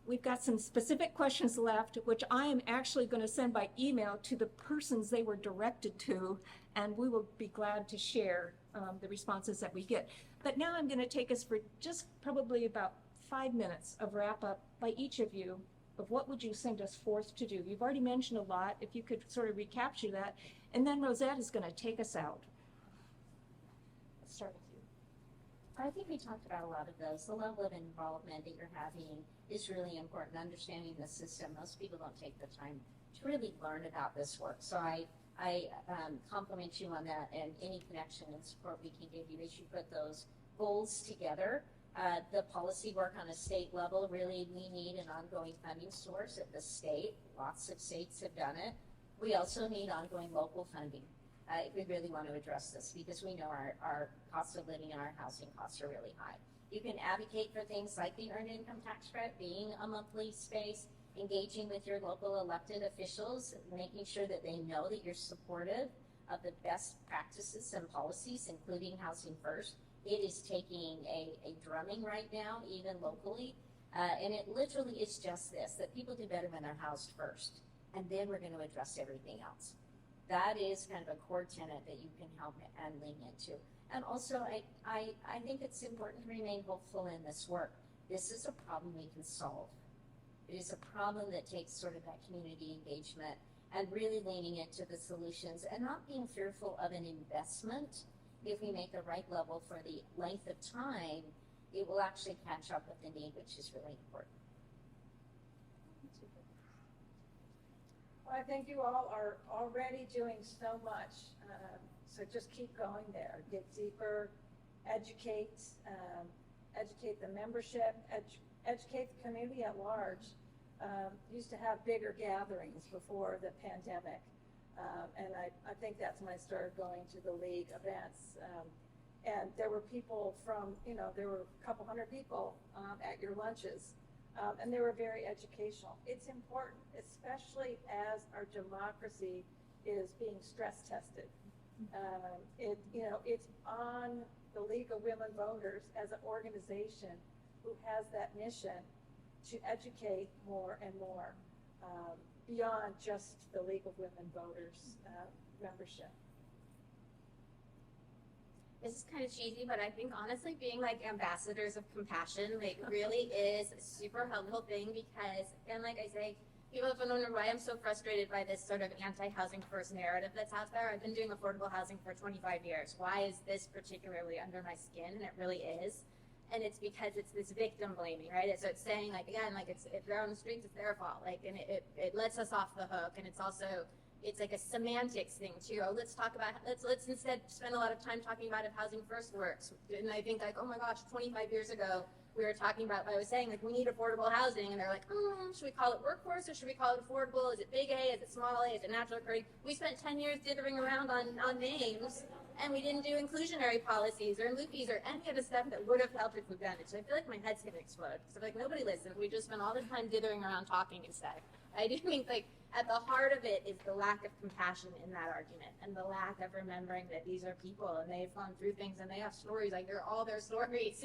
We've got some specific questions left, which I am actually going to send by email to the persons they were directed to, and we will be glad to share the responses that we get. But now I'm going to take us for just probably about 5 minutes of wrap up by each of you of what would you send us forth to do. You've already mentioned a lot. If you could sort of recapture that, and then Rosette is going to take us out. Let's start with you. I think we talked about a lot of those. The level of involvement that you're having is really important. Understanding the system. Most people don't take the time to really learn about this work. So I compliment you on that, and any connection and support we can give you as you put those goals together. The policy work on a state level, really we need an ongoing funding source at the state. Lots of states have done it. We also need ongoing local funding. if we really want to address this, because we know our cost of living and our housing costs are really high. You can advocate for things like the earned income tax credit being a monthly space, engaging with your local elected officials, making sure that they know that you're supportive of the best practices and policies, including Housing First. It is taking a drumming right now, even locally, and it literally is just this, that people do better when they're housed first, and then we're going to address everything else. That is kind of a core tenet that you can help and lean into. And also, I think it's important to remain hopeful in this work. This is a problem we can solve. It is a problem that takes sort of that community engagement and really leaning into the solutions and not being fearful of an investment. If we make the right level for the length of time, it will actually catch up with the need, which is really important. Well, I think you all are already doing so much, so just keep going there. Get deeper, educate the membership, educate the community at large. Used to have bigger gatherings before the pandemic, and I think that's when I started going to the league events. And there were people from, there were a couple hundred people at your lunches. And they were very educational. It's important, especially as our democracy is being stress tested. It's on the League of Women Voters as an organization who has that mission to educate more and more beyond just the League of Women Voters membership. This is kind of cheesy, but I think honestly being like ambassadors of compassion really is a super helpful thing, because, and like I say, people often wonder why I'm so frustrated by this sort of anti-housing first narrative that's out there. I've been doing affordable housing for 25 years. Why is this particularly under my skin? And it really is. And it's because it's this victim blaming, right? So it's saying like, again, like if they're on the streets, it's their fault. Like, and it lets us off the hook. And it's also, it's like a semantics thing too. Oh, let's instead spend a lot of time talking about if Housing First works. And I think like, oh my gosh, 25 years ago, we were talking about, I was saying like, we need affordable housing. And they're like, should we call it workforce or should we call it affordable? Is it big A? Is it small A? Is it natural occurring? We spent 10 years dithering around on names, and we didn't do inclusionary policies or loopies or any of the stuff that would have helped if we'd done it. So I feel like my head's gonna explode. So like, nobody listened. We just spent all this time dithering around talking instead. I do think like, at the heart of it is the lack of compassion in that argument, and the lack of remembering that these are people and they've gone through things and they have stories. Like, they're all their stories,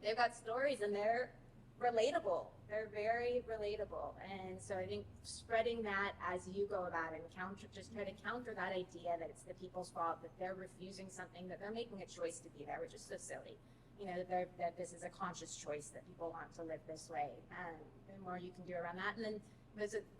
they've got stories and they're relatable. They're very relatable. And so I think spreading that as you go about it and just try to counter that idea that it's the people's fault, that they're refusing something, that they're making a choice to be there, which is so silly. That this is a conscious choice that people want to live this way. And the more you can do around that. And then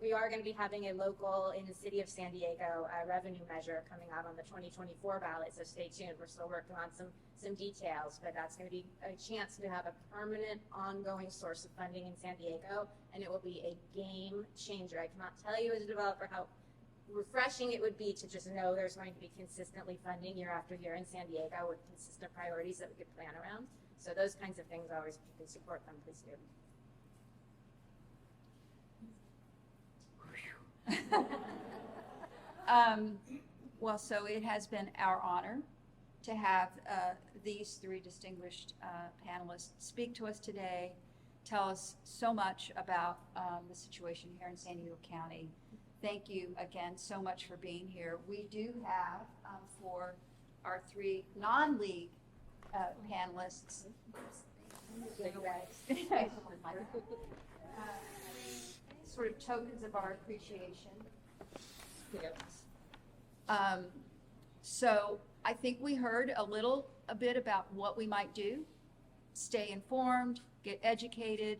we are going to be having a local in the city of San Diego revenue measure coming out on the 2024 ballot, so stay tuned. We're still working on some details, but that's going to be a chance to have a permanent, ongoing source of funding in San Diego, and it will be a game changer. I cannot tell you as a developer how refreshing it would be to just know there's going to be consistently funding year after year in San Diego with consistent priorities that we could plan around. So those kinds of things, always, if you can support them, please do. Well, so it has been our honor to have these three distinguished panelists speak to us today, tell us so much about the situation here in San Diego County. Thank you again so much for being here. We do have for our three non-league panelists sort of tokens of our appreciation. So I think we heard a bit about what we might do: stay informed, get educated,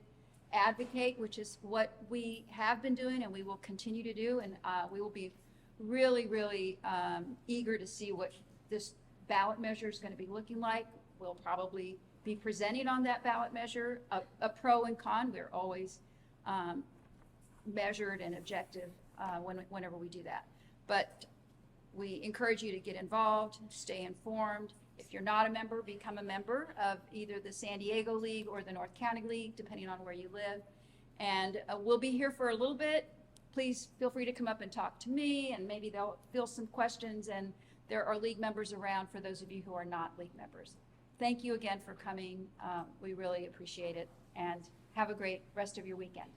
advocate, which is what we have been doing and we will continue to do. And we will be really, really eager to see what this ballot measure is going to be looking like. We'll probably be presenting on that ballot measure, a pro and con. We're always measured and objective whenever we do that. But we encourage you to get involved, stay informed. If you're not a member, become a member of either the San Diego League or the North County League, depending on where you live. And we'll be here for a little bit. Please feel free to come up and talk to me, and maybe they'll field some questions. And there are league members around for those of you who are not league members. Thank you again for coming. We really appreciate it, and have a great rest of your weekend.